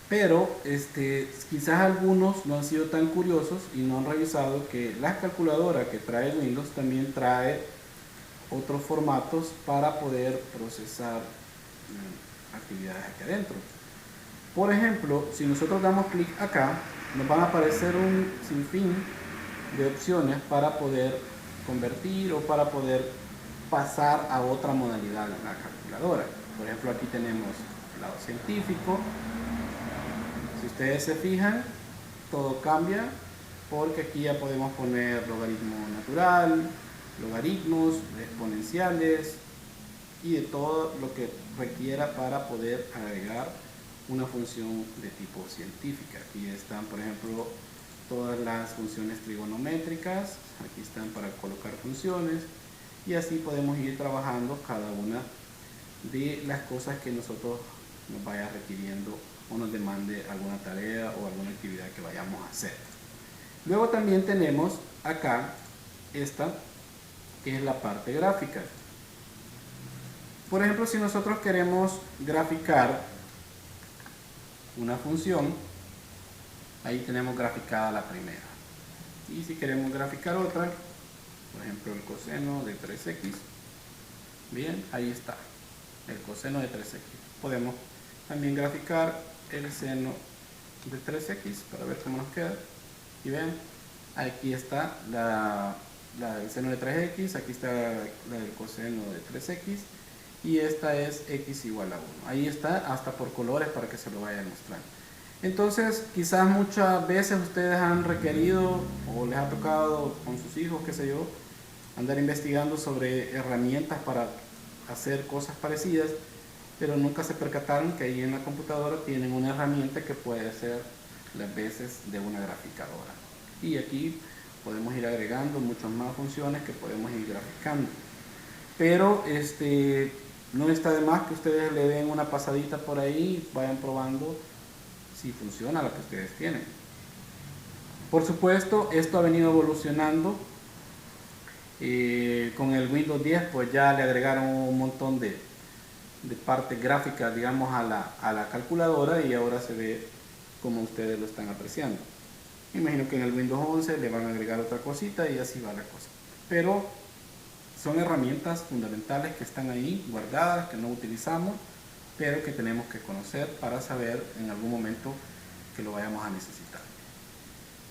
Pero quizás algunos no han sido tan curiosos y no han revisado que la calculadora que trae Windows también trae otros formatos para poder procesar actividades aquí adentro. Por ejemplo, si nosotros damos clic acá, nos van a aparecer un sinfín de opciones para poder convertir o para poder pasar a otra modalidad en la calculadora. Por ejemplo, aquí tenemos el lado científico. Si ustedes se fijan, todo cambia, porque aquí ya podemos poner logaritmo natural, logaritmos, exponenciales y de todo lo que requiera para poder agregar una función de tipo científica. Aquí están, por ejemplo, todas las funciones trigonométricas, aquí están para colocar funciones, y así podemos ir trabajando cada una de las cosas que nosotros nos vaya requiriendo o nos demande alguna tarea o alguna actividad que vayamos a hacer. Luego también tenemos acá esta, que es la parte gráfica. Por ejemplo, si nosotros queremos graficar una función, ahí tenemos graficada la primera. Y si queremos graficar otra, por ejemplo el coseno de 3x, bien, ahí está, el coseno de 3x. Podemos también graficar el seno de 3x para ver cómo nos queda. Y vean, aquí está el seno de 3x, aquí está la del coseno de 3x, y esta es x igual a 1. Ahí está, hasta por colores para que se lo vaya a mostrar. Entonces, quizás muchas veces ustedes han requerido o les ha tocado con sus hijos, qué sé yo, andar investigando sobre herramientas para hacer cosas parecidas, pero nunca se percataron que ahí en la computadora tienen una herramienta que puede ser las veces de una graficadora. Y aquí podemos ir agregando muchas más funciones que podemos ir graficando. Pero no está de más que ustedes le den una pasadita por ahí y vayan probando si funciona lo que ustedes tienen. Por supuesto, esto ha venido evolucionando. Con el Windows 10 pues ya le agregaron un montón de partes gráficas, digamos, a la calculadora, y ahora se ve como ustedes lo están apreciando. Me imagino que en el Windows 11 le van a agregar otra cosita y así va la cosa. Pero son herramientas fundamentales que están ahí guardadas, que no utilizamos, pero que tenemos que conocer para saber en algún momento que lo vayamos a necesitar.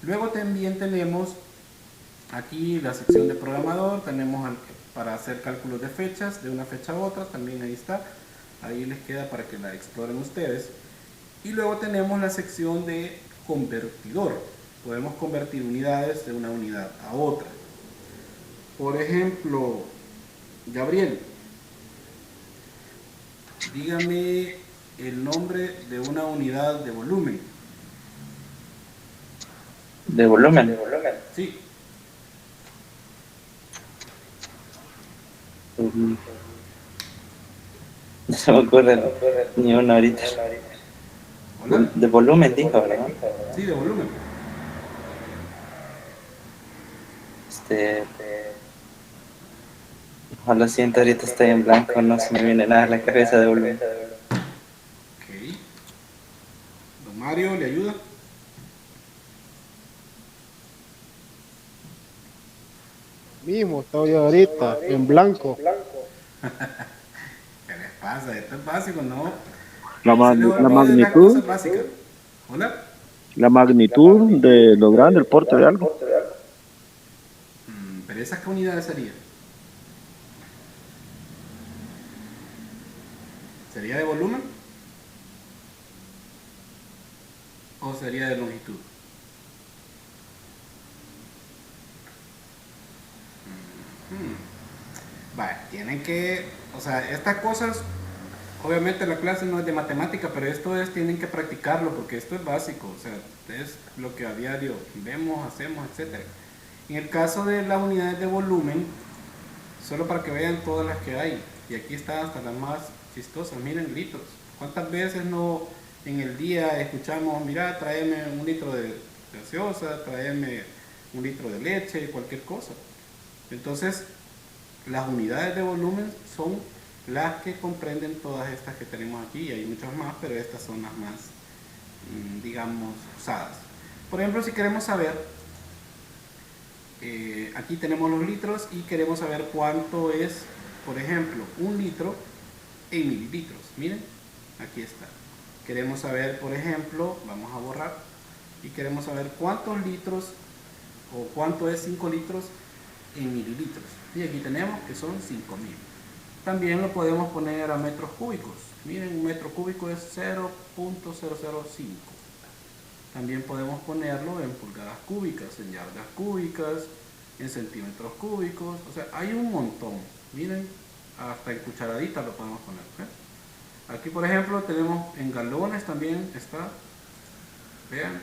Luego también tenemos aquí la sección de programador, tenemos para hacer cálculos de fechas, de una fecha a otra, también ahí está, ahí les queda para que la exploren ustedes. Y luego tenemos la sección de convertidor, podemos convertir unidades de una unidad a otra. Por ejemplo, Gabriel, dígame el nombre de una unidad de volumen. ¿De volumen? Sí. No se me ocurre ni una ahorita. ¿Hola? De volumen, dijo, ¿verdad? Sí, de volumen. Lo siento, ahorita estoy en blanco, no se me viene nada a la cabeza de volumen. Ok. Don Mario, ¿le ayuda? Mismo, estoy ahorita en blanco. ¿Qué les pasa? Esto es básico, ¿no? La, Se les la olviden las magnitud, cosas básicas. ¿Hola? la magnitud de lo grande, el porte de algo. Pero ¿esas qué unidades serían? ¿Sería de volumen? ¿O sería de longitud? Vale, tienen que, o sea, estas cosas, obviamente la clase no es de matemática, pero esto es, tienen que practicarlo porque esto es básico, o sea, es lo que a diario vemos, hacemos, etc. En el caso de las unidades de volumen, solo para que vean todas las que hay, y aquí están hasta las más chistosas, miren litros. ¿Cuántas veces no en el día escuchamos, mira, tráeme un litro de gaseosa, tráeme un litro de leche, cualquier cosa? Entonces, las unidades de volumen son las que comprenden todas estas que tenemos aquí, y hay muchas más, pero estas son las más, digamos, usadas. Por ejemplo, si queremos saber, aquí tenemos los litros y queremos saber cuánto es, por ejemplo, un litro en mililitros. Miren, aquí está. Queremos saber, por ejemplo, vamos a borrar, y queremos saber cuántos litros o cuánto es 5 litros en mililitros. Y aquí tenemos que son 5000. También lo podemos poner a metros cúbicos. Miren, un metro cúbico es 0.005. También podemos ponerlo en pulgadas cúbicas, en yardas cúbicas, en centímetros cúbicos. O sea, hay un montón. Miren, hasta en cucharaditas lo podemos poner. Aquí, por ejemplo, tenemos en galones también está. Vean,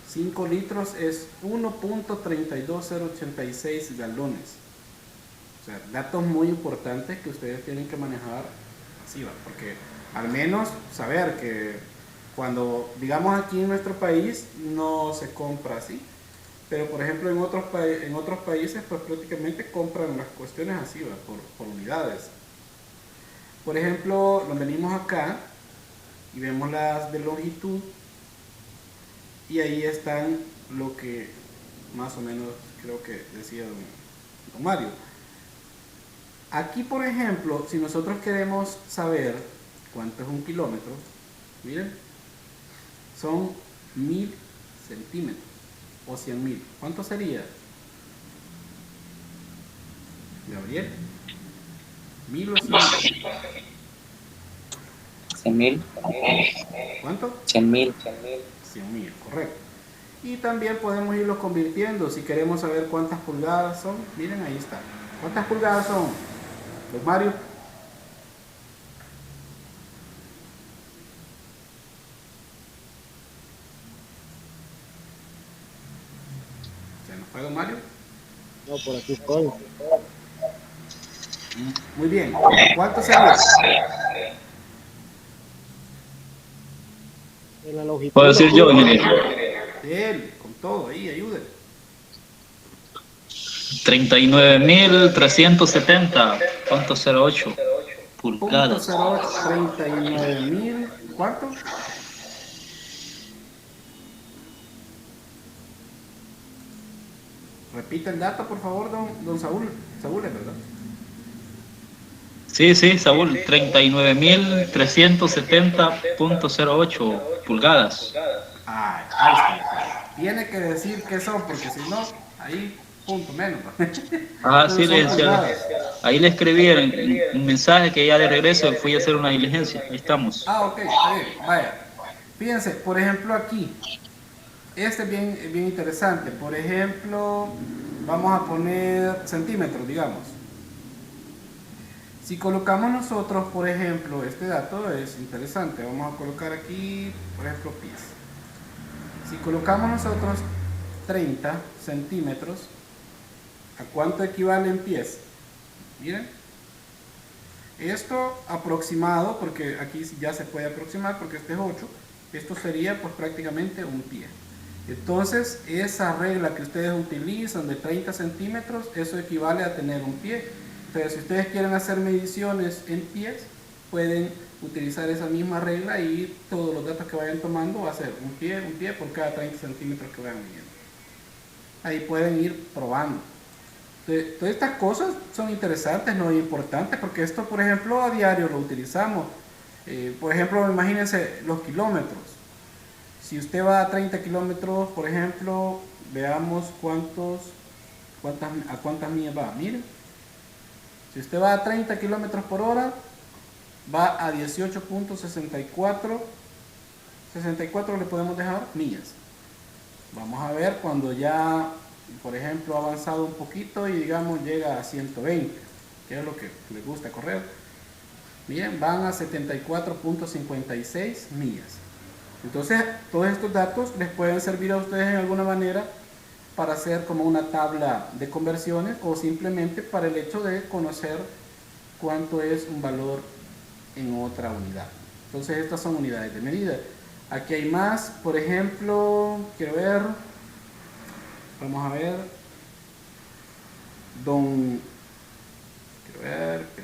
5 litros es 1.32086 galones. O sea, datos muy importantes que ustedes tienen que manejar así, ¿va? Porque al menos saber que cuando, digamos aquí en nuestro país, no se compra así. Pero por ejemplo en otros países pues prácticamente compran las cuestiones así, ¿va? Por unidades. Por ejemplo, nos venimos acá y vemos las de longitud. Y ahí están lo que más o menos creo que decía don Mario. Aquí, por ejemplo, si nosotros queremos saber cuánto es un kilómetro, miren, son 1000 centímetros o 100.000. ¿Cuánto sería? Gabriel, 1000 o 100.000. 100.000. ¿Cuánto? 100.000. 100.000, correcto. Y también podemos irlo convirtiendo. Si queremos saber cuántas pulgadas son, miren, ahí está. ¿Cuántas pulgadas son? Los Mario. ¿Se nos fue don Mario? No, por aquí estoy. Muy bien. ¿Cuánto sería? En la longitud. Puedo decir yo, ingeniero. Él, con todo, ahí, ayúdenle. 39.370.08 pulgadas. 39.000, ¿cuánto? Repite el dato, por favor, don Saúl. Saúl, ¿es verdad? Sí, Saúl, 39.370.08 pulgadas. Ay, ahí está. Tiene que decir qué son, porque si no, ahí punto menos. Ah, Pero sí, son licenciado. pulgadas. Ahí le escribí un mensaje que ya de regreso fui a hacer una diligencia. Ahí estamos. Ah, ok, está bien. Vaya. Fíjense, por ejemplo aquí, este es bien interesante. Por ejemplo, vamos a poner centímetros, digamos. Si colocamos nosotros, por ejemplo, este dato es interesante. Vamos a colocar aquí, por ejemplo, pies. Si colocamos nosotros 30 centímetros, ¿a cuánto equivale en pies? Miren. Esto aproximado, porque aquí ya se puede aproximar, porque este es 8, esto sería pues prácticamente un pie. Entonces, esa regla que ustedes utilizan de 30 centímetros, eso equivale a tener un pie. Entonces, si ustedes quieren hacer mediciones en pies, pueden utilizar esa misma regla y todos los datos que vayan tomando va a ser un pie por cada 30 centímetros que vayan midiendo. Ahí pueden ir probando. Entonces, todas estas cosas son interesantes, no importantes, porque esto, por ejemplo, a diario lo utilizamos. Por ejemplo, imagínense los kilómetros. Si usted va a 30 kilómetros, por ejemplo, veamos a cuántas millas va. Miren, si usted va a 30 kilómetros por hora, va a 18.64. 64 le podemos dejar millas. Vamos a ver cuando ya, por ejemplo, ha avanzado un poquito y digamos llega a 120, que es lo que les gusta correr. Miren, van a 74.56 millas. Entonces, todos estos datos les pueden servir a ustedes en alguna manera para hacer como una tabla de conversiones o simplemente para el hecho de conocer cuánto es un valor en otra unidad. Entonces, estas son unidades de medida. Aquí hay más, por ejemplo, quiero ver, vamos a ver, quiero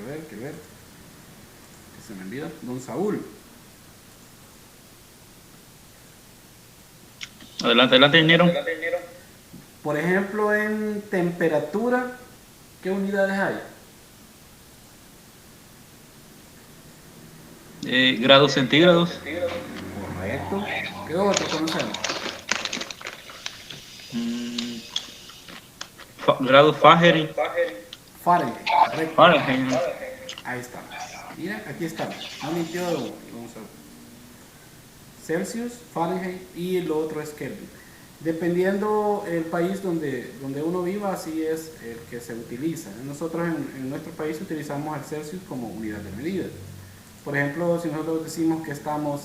ver, que se me olvida, don Saúl. Adelante, ingeniero. Por ejemplo, en temperatura, ¿qué unidades hay? Grados centígrados. Correcto. ¿Qué otro conocemos? Grados Fahrenheit. Fahrenheit. Correcto. Fahrenheit. Ahí está. Miren, aquí está. No mintió don Saúl. Celsius, Fahrenheit y lo otro es Kelvin. Dependiendo el país donde uno viva, así es el que se utiliza. Nosotros en nuestro país utilizamos el Celsius como unidad de medida. Por ejemplo, si nosotros decimos que estamos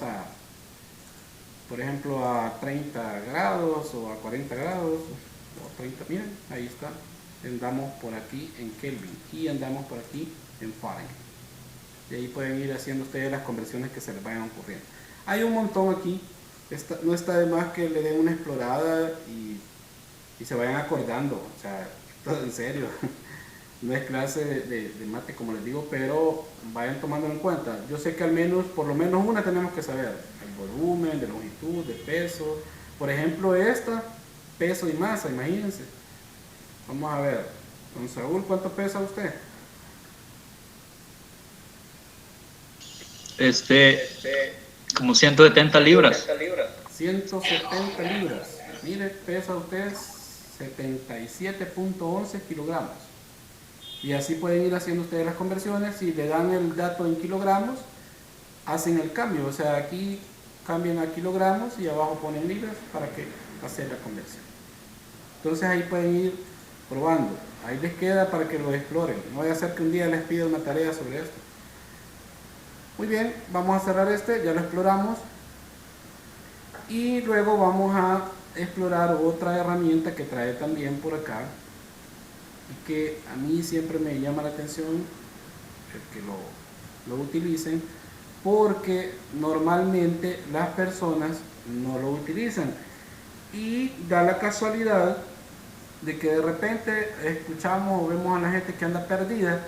por ejemplo, a 30 grados o a 40 grados, o 30, miren, ahí está. Andamos por aquí en Kelvin y andamos por aquí en Fahrenheit. Y ahí pueden ir haciendo ustedes las conversiones que se les vayan ocurriendo. Hay un montón aquí, no está de más que le den una explorada y se vayan acordando, o sea, todo en serio, no es clase de mate como les digo, pero vayan tomando en cuenta. Yo sé que al menos, por lo menos una tenemos que saber, el volumen, de longitud, de peso, por ejemplo esta, peso y masa, imagínense. Vamos a ver, don Saúl, ¿cuánto pesa usted? Como 170 libras. 170 libras. Mire, pesa usted 77.11 kilogramos. Y así pueden ir haciendo ustedes las conversiones. Si le dan el dato en kilogramos, hacen el cambio. O sea, aquí cambian a kilogramos y abajo ponen libras para que hacer la conversión. Entonces ahí pueden ir probando. Ahí les queda para que lo exploren. No vaya a ser que un día les pida una tarea sobre esto. Muy bien, vamos a cerrar ya lo exploramos. Y luego vamos a explorar otra herramienta que trae también por acá. Y que a mí siempre me llama la atención el que lo utilicen. Porque normalmente las personas no lo utilizan. Y da la casualidad de que de repente escuchamos o vemos a la gente que anda perdida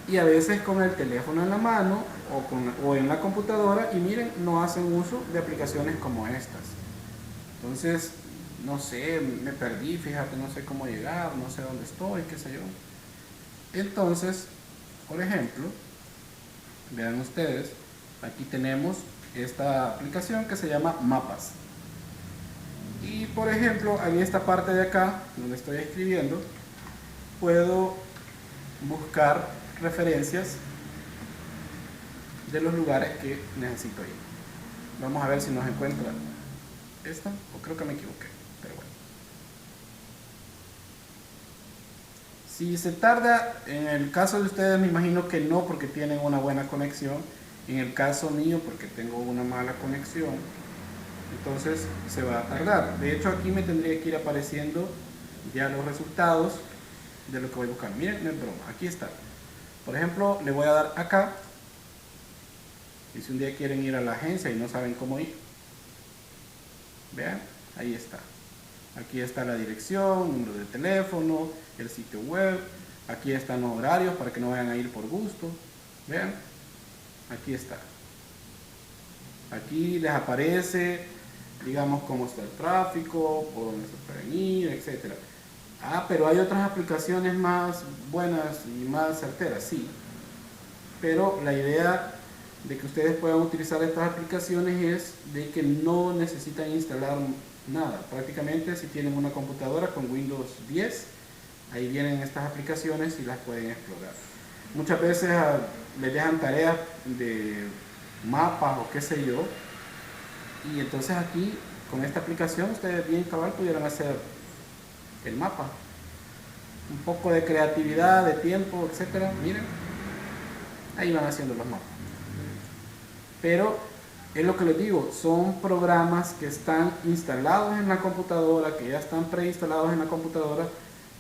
y a veces con el teléfono en la mano o en la computadora y miren, no hacen uso de aplicaciones como estas. Entonces, no sé, me perdí, fíjate, no sé cómo llegar, no sé dónde estoy, qué sé yo. Entonces, por ejemplo, vean ustedes, aquí tenemos esta aplicación que se llama Mapas. Y por ejemplo, en esta parte de acá, donde estoy escribiendo, puedo buscar referencias de los lugares que necesito ir. Vamos a ver si nos encuentra esta, o creo que me equivoqué, pero bueno. Si se tarda, en el caso de ustedes me imagino que no, porque tienen una buena conexión. En el caso mío, porque tengo una mala conexión, entonces se va a tardar. De hecho, aquí me tendría que ir apareciendo ya los resultados de lo que voy a buscar. Miren, no es broma, aquí está. Por ejemplo, le voy a dar acá. Y si un día quieren ir a la agencia y no saben cómo ir, vean, ahí está. Aquí está la dirección, número de teléfono, el sitio web. Aquí están los horarios para que no vayan a ir por gusto. Vean, aquí está. Aquí les aparece, digamos, cómo está el tráfico, por dónde se pueden ir, etc. Ah, pero hay otras aplicaciones más buenas y más certeras, sí. Pero la idea de que ustedes puedan utilizar estas aplicaciones es de que no necesitan instalar nada. Prácticamente si tienen una computadora con Windows 10, ahí vienen estas aplicaciones y las pueden explorar. Muchas veces les dejan tareas de mapas o qué sé yo, y entonces aquí con esta aplicación ustedes bien cabal pudieran hacer el mapa. Un poco de creatividad, de tiempo, etcétera. Miren, ahí van haciendo los mapas. Pero es lo que les digo, son programas que están instalados en la computadora, que ya están preinstalados en la computadora,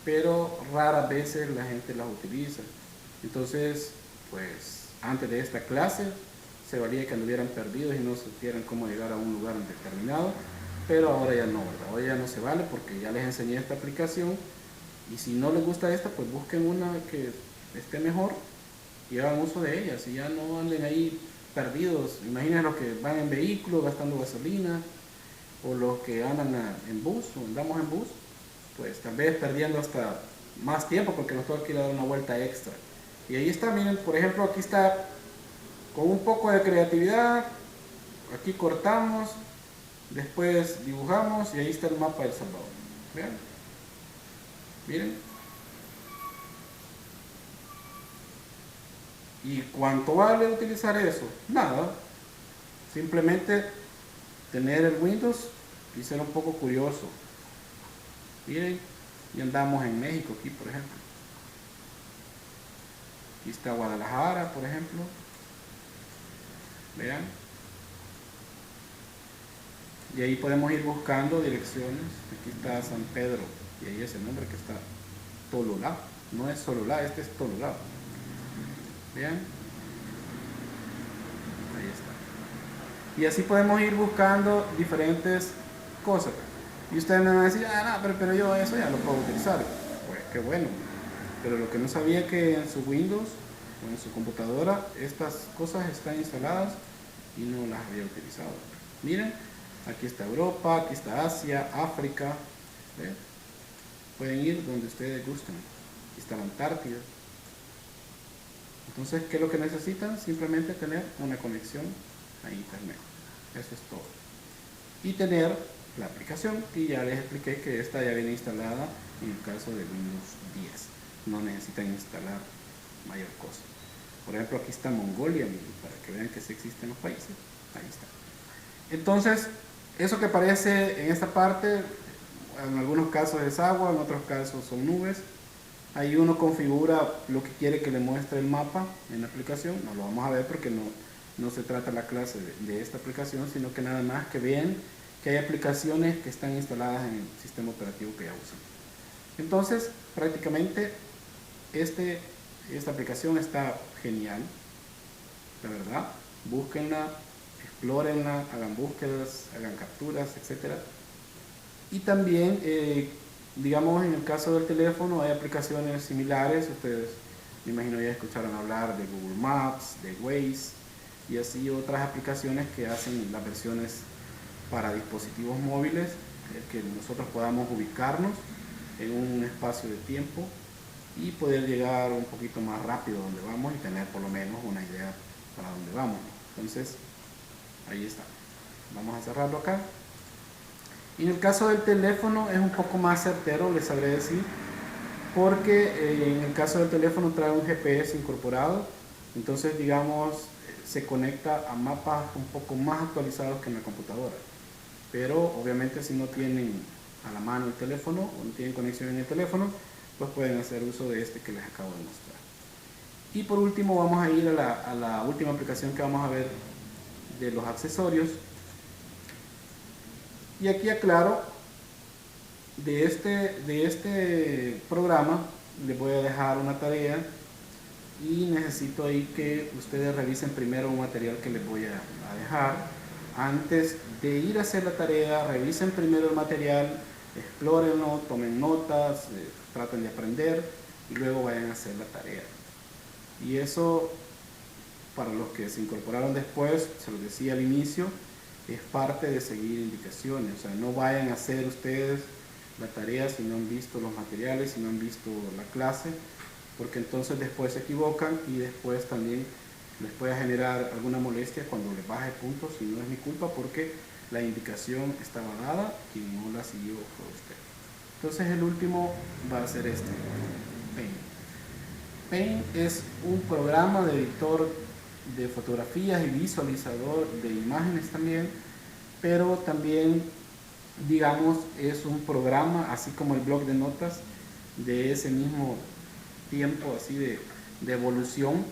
pero raras veces la gente las utiliza. Entonces, pues antes de esta clase se valía que anduvieran perdidos y no supieran cómo llegar a un lugar determinado, pero ahora ya no, ¿verdad? Ahora ya no se vale porque ya les enseñé esta aplicación, y si no les gusta esta, pues busquen una que esté mejor y hagan uso de ellas y ya no anden ahí perdidos. Imaginen los que van en vehículo gastando gasolina, o los que andan en bus, o andamos en bus, pues tal vez perdiendo hasta más tiempo porque nos toca ir a dar una vuelta extra. Y ahí está, miren, por ejemplo, aquí está, con un poco de creatividad, aquí cortamos, después dibujamos y ahí está el mapa de El Salvador. Vean, miren. ¿Y cuánto vale utilizar eso? Nada. Simplemente tener el Windows y ser un poco curioso. Miren, y andamos en México aquí, por ejemplo. Aquí está Guadalajara, por ejemplo. Vean. Y ahí podemos ir buscando direcciones. Aquí está San Pedro. Y ahí es el nombre que está. Tololá. No es Sololá, este es Tololá. Vean. Ahí está. Y así podemos ir buscando diferentes cosas. Y ustedes me van a decir, ah, no, pero yo eso ya lo puedo utilizar. Pues qué bueno. Pero lo que no sabía que en su Windows o en su computadora estas cosas están instaladas y no las había utilizado. Miren, aquí está Europa, aquí está Asia, África. ¿Ve? Pueden ir donde ustedes gusten. Aquí está la Antártida. Entonces, ¿qué es lo que necesitan? Simplemente tener una conexión a internet. Eso es todo. Y tener la aplicación, y ya les expliqué que esta ya viene instalada en el caso de Windows 10. No necesitan instalar mayor cosa. Por ejemplo, aquí está Mongolia, para que vean que sí existen los países. Ahí está. Entonces, eso que aparece en esta parte, en algunos casos es agua, en otros casos son nubes. Ahí uno configura lo que quiere que le muestre el mapa en la aplicación. No lo vamos a ver porque no se trata la clase de esta aplicación, sino que nada más que vean que hay aplicaciones que están instaladas en el sistema operativo que ya usan. Entonces, prácticamente esta aplicación está genial, la verdad. Búsquenla, explórenla, hagan búsquedas, hagan capturas, etc. Y también, digamos, en el caso del teléfono hay aplicaciones similares. Ustedes, me imagino, ya escucharon hablar de Google Maps, de Waze y así otras aplicaciones que hacen las versiones para dispositivos móviles que nosotros podamos ubicarnos en un espacio de tiempo y poder llegar un poquito más rápido donde vamos y tener por lo menos una idea para dónde vamos. Entonces, ahí está. Vamos a cerrarlo acá. Y en el caso del teléfono es un poco más certero, les sabré decir, porque en el caso del teléfono trae un GPS incorporado, entonces digamos se conecta a mapas un poco más actualizados que en la computadora. Pero obviamente si no tienen a la mano el teléfono o no tienen conexión en el teléfono, pues pueden hacer uso de este que les acabo de mostrar. Y por último vamos a ir a la última aplicación que vamos a ver de los accesorios. Y aquí aclaro, de este programa les voy a dejar una tarea y necesito ahí que ustedes revisen primero un material que les voy a dejar. Antes de ir a hacer la tarea, revisen primero el material, explórenlo, tomen notas, traten de aprender y luego vayan a hacer la tarea. Y eso, para los que se incorporaron después, se los decía al inicio, es parte de seguir indicaciones. O sea, no vayan a hacer ustedes la tarea si no han visto los materiales, si no han visto la clase, porque entonces después se equivocan y después también les puede generar alguna molestia cuando les baje puntos, y no es mi culpa porque la indicación estaba dada, quien no la siguió fue usted. Entonces el último va a ser este, Paint. Paint es un programa de editor de fotografías y visualizador de imágenes también, pero también digamos es un programa así como el blog de notas de ese mismo tiempo así de evolución.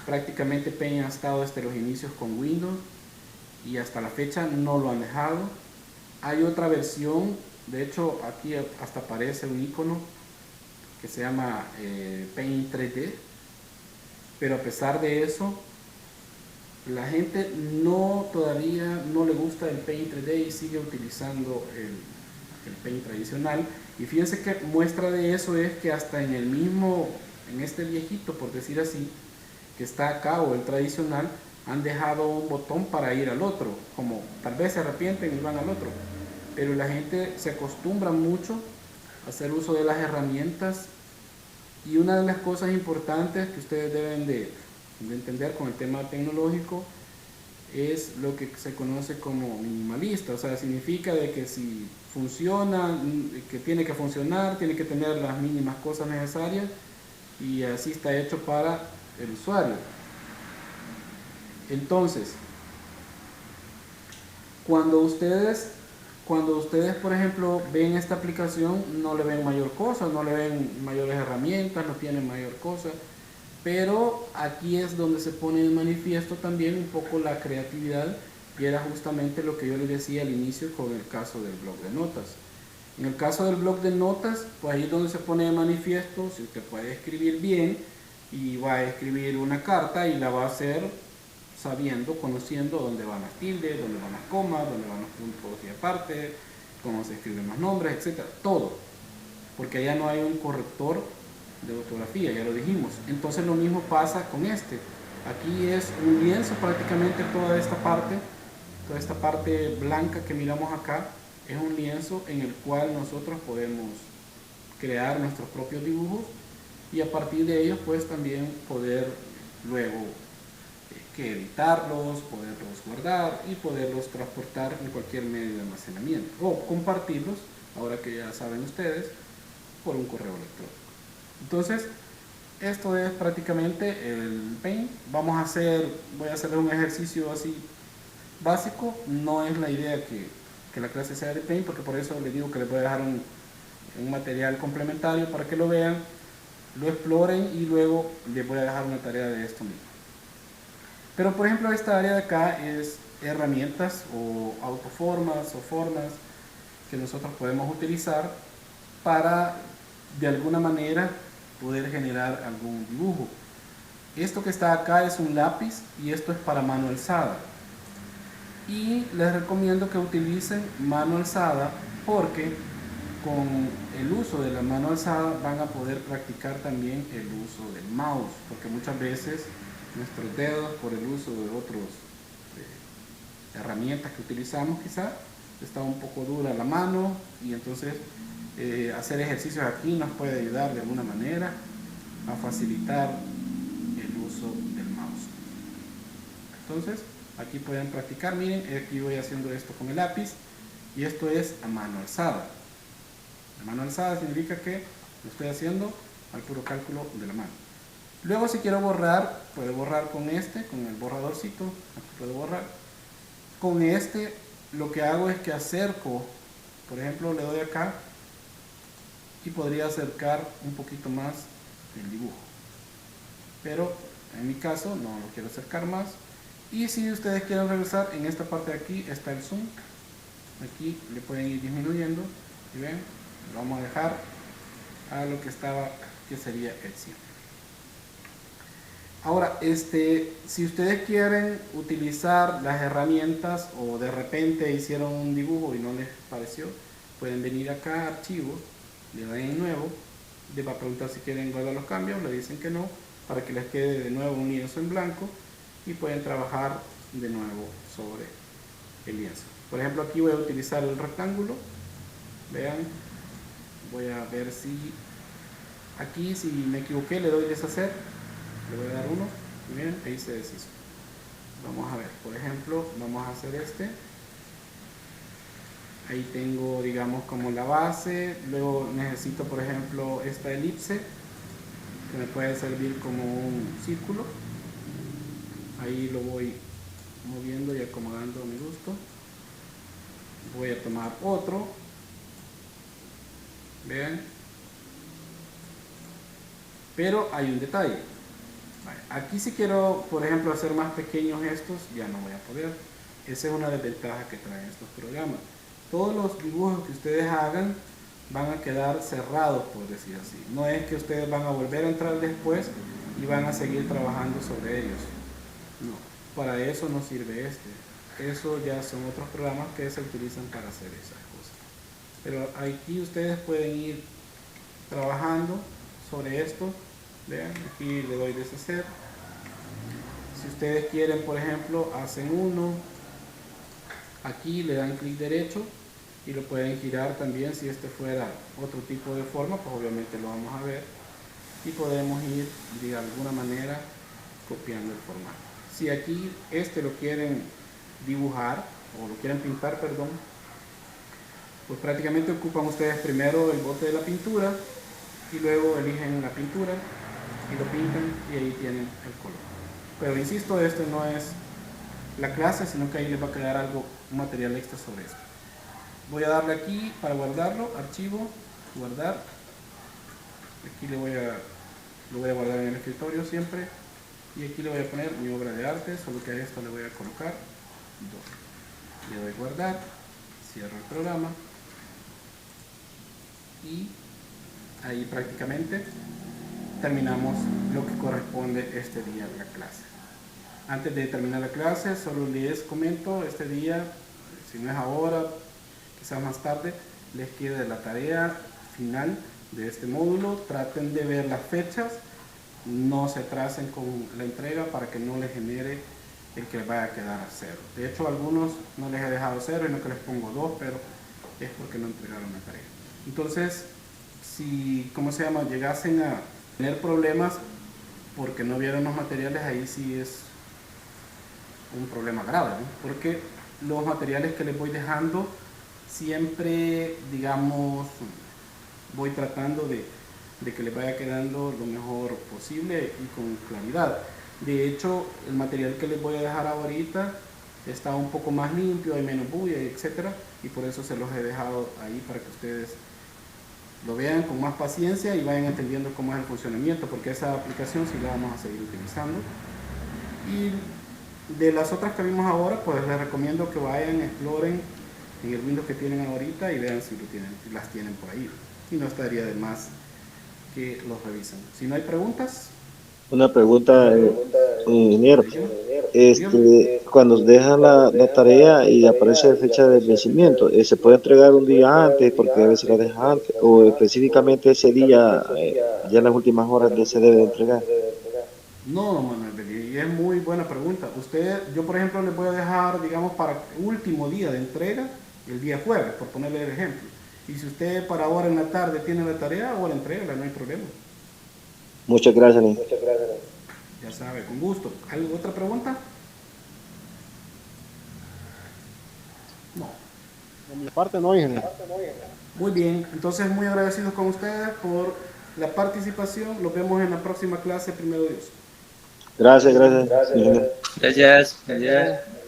Prácticamente Paint ha estado desde los inicios con Windows y hasta la fecha no lo han dejado. Hay otra versión, de hecho aquí hasta aparece un icono que se llama Paint 3D, pero a pesar de eso la gente todavía no le gusta el Paint 3D y sigue utilizando el Paint tradicional. Y fíjense que muestra de eso es que hasta en este viejito, por decir así, que está acá, o el tradicional, han dejado un botón para ir al otro, como tal vez se arrepienten y van al otro, pero la gente se acostumbra mucho a hacer uso de las herramientas. Y una de las cosas importantes que ustedes deben de entender con el tema tecnológico es lo que se conoce como minimalista. O sea, significa de que si funciona, que tiene que funcionar, tiene que tener las mínimas cosas necesarias, y así está hecho para el usuario. Entonces, cuando ustedes por ejemplo ven esta aplicación, no le ven mayor cosa, no le ven mayores herramientas, no tienen mayor cosa, pero aquí es donde se pone de manifiesto también un poco la creatividad, y era justamente lo que yo les decía al inicio con el caso del blog de notas. En el caso del blog de notas, pues ahí es donde se pone de manifiesto si usted puede escribir bien y va a escribir una carta y la va a hacer sabiendo, conociendo dónde van las tildes, dónde van las comas, dónde van los puntos y aparte, cómo se escriben los nombres, etcétera, todo, porque allá no hay un corrector de ortografía, ya lo dijimos. Entonces lo mismo pasa con este. Aquí es un lienzo prácticamente, toda esta parte blanca que miramos acá es un lienzo en el cual nosotros podemos crear nuestros propios dibujos y a partir de ellos pues también poder luego que editarlos, poderlos guardar y poderlos transportar en cualquier medio de almacenamiento o compartirlos, ahora que ya saben ustedes, por un correo electrónico. Entonces esto es prácticamente el Paint. Voy a hacer un ejercicio así básico. No es la idea que la clase sea de Paint, porque por eso les digo que les voy a dejar un material complementario para que lo vean, lo exploren y luego les voy a dejar una tarea de esto mismo. Pero por ejemplo esta área de acá es herramientas o autoformas o formas que nosotros podemos utilizar para de alguna manera poder generar algún dibujo. Esto que está acá es un lápiz y esto es para mano alzada, y les recomiendo que utilicen mano alzada porque con el uso de la mano alzada van a poder practicar también el uso del mouse, porque muchas veces nuestros dedos, por el uso de otras herramientas que utilizamos quizá, está un poco dura la mano y entonces hacer ejercicios aquí nos puede ayudar de alguna manera a facilitar el uso del mouse. Entonces aquí pueden practicar, miren, aquí voy haciendo esto con el lápiz y esto es a mano alzada. La mano alzada significa que lo estoy haciendo al puro cálculo de la mano. Luego si quiero borrar, puedo borrar con este, con el borradorcito, aquí puedo borrar. Con este lo que hago es que acerco, por ejemplo le doy acá y podría acercar un poquito más el dibujo. Pero en mi caso no lo quiero acercar más. Y si ustedes quieren regresar, en esta parte de aquí está el zoom. Aquí le pueden ir disminuyendo y ven, lo vamos a dejar a lo que estaba, que sería el 100. Ahora, si ustedes quieren utilizar las herramientas o de repente hicieron un dibujo y no les pareció, pueden venir acá a archivo, le dan en nuevo, les va a preguntar si quieren guardar los cambios, le dicen que no, para que les quede de nuevo un lienzo en blanco y pueden trabajar de nuevo sobre el lienzo. Por ejemplo, aquí voy a utilizar el rectángulo, vean, voy a ver si aquí, si me equivoqué, le doy deshacer, le voy a dar 1 y miren, ahí se deshizo. Vamos a ver, por ejemplo, vamos a hacer ahí tengo, digamos, como la base, luego necesito, por ejemplo, esta elipse que me puede servir como un círculo, ahí lo voy moviendo y acomodando a mi gusto. Voy a tomar otro, vean, pero hay un detalle. Aquí si quiero, por ejemplo, hacer más pequeños estos, ya no voy a poder. Esa es una desventaja que traen estos programas. Todos los dibujos que ustedes hagan van a quedar cerrados, por decir así. No es que ustedes van a volver a entrar después y van a seguir trabajando sobre ellos. No, para eso no sirve Eso ya son otros programas que se utilizan para hacer esas cosas. Pero aquí ustedes pueden ir trabajando sobre esto. Vean, aquí le doy deshacer. Si ustedes quieren, por ejemplo, hacen uno. Aquí le dan clic derecho y lo pueden girar también. Si este fuera otro tipo de forma, pues obviamente lo vamos a ver. Y podemos ir de alguna manera copiando el formato. Si aquí lo quieren dibujar o lo quieren pintar, perdón, pues prácticamente ocupan ustedes primero el bote de la pintura y luego eligen la pintura y lo pintan y ahí tienen el color. Pero insisto, esto no es la clase, sino que ahí les va a quedar algo, un material extra sobre esto. Voy a darle aquí para guardarlo, archivo, guardar. Aquí lo voy a guardar en el escritorio siempre. Y aquí le voy a poner mi obra de arte, solo que a esto le voy a colocar 2. Le doy guardar, cierro el programa. Y ahí prácticamente terminamos lo que corresponde este día de la clase. Antes de terminar la clase, solo les comento, este día, si no es ahora, quizás más tarde, les queda la tarea final de este módulo. Traten de ver las fechas, no se atrasen con la entrega para que no les genere el que vaya a quedar a 0. De hecho, a algunos no les he dejado 0 y no que les pongo 2, pero es porque no entregaron la tarea. Entonces, si, llegasen a tener problemas porque no vieron los materiales, ahí sí es un problema grave, ¿no? Porque los materiales que les voy dejando siempre, digamos, voy tratando de que les vaya quedando lo mejor posible y con claridad. De hecho, el material que les voy a dejar ahorita está un poco más limpio, hay menos bulla, etcétera, y por eso se los he dejado ahí para que ustedes lo vean con más paciencia y vayan entendiendo cómo es el funcionamiento, porque esa aplicación sí la vamos a seguir utilizando. Y de las otras que vimos ahora, pues les recomiendo que vayan, exploren en el Windows que tienen ahorita y vean si las tienen por ahí. Y no estaría de más que los revisen. Si no hay preguntas. Una pregunta, ingeniero. Cuando dejan la tarea y aparece fecha de vencimiento, ¿se puede entregar un día antes porque a veces la deja antes? ¿O específicamente ese día, ya en las últimas horas, se debe de entregar? No, Manuel, y es muy buena pregunta. Yo por ejemplo les voy a dejar, digamos, para último día de entrega, el día jueves, por ponerle el ejemplo. Y si usted para ahora en la tarde tiene la tarea, ahora entrégala, no hay problema. Muchas gracias, Lee. Ya sabe, con gusto. ¿Algo, otra pregunta? No. De mi parte no, ingeniero. Muy bien, entonces muy agradecidos con ustedes por la participación. Los vemos en la próxima clase, primero Dios. Gracias, ingeniero. Gracias.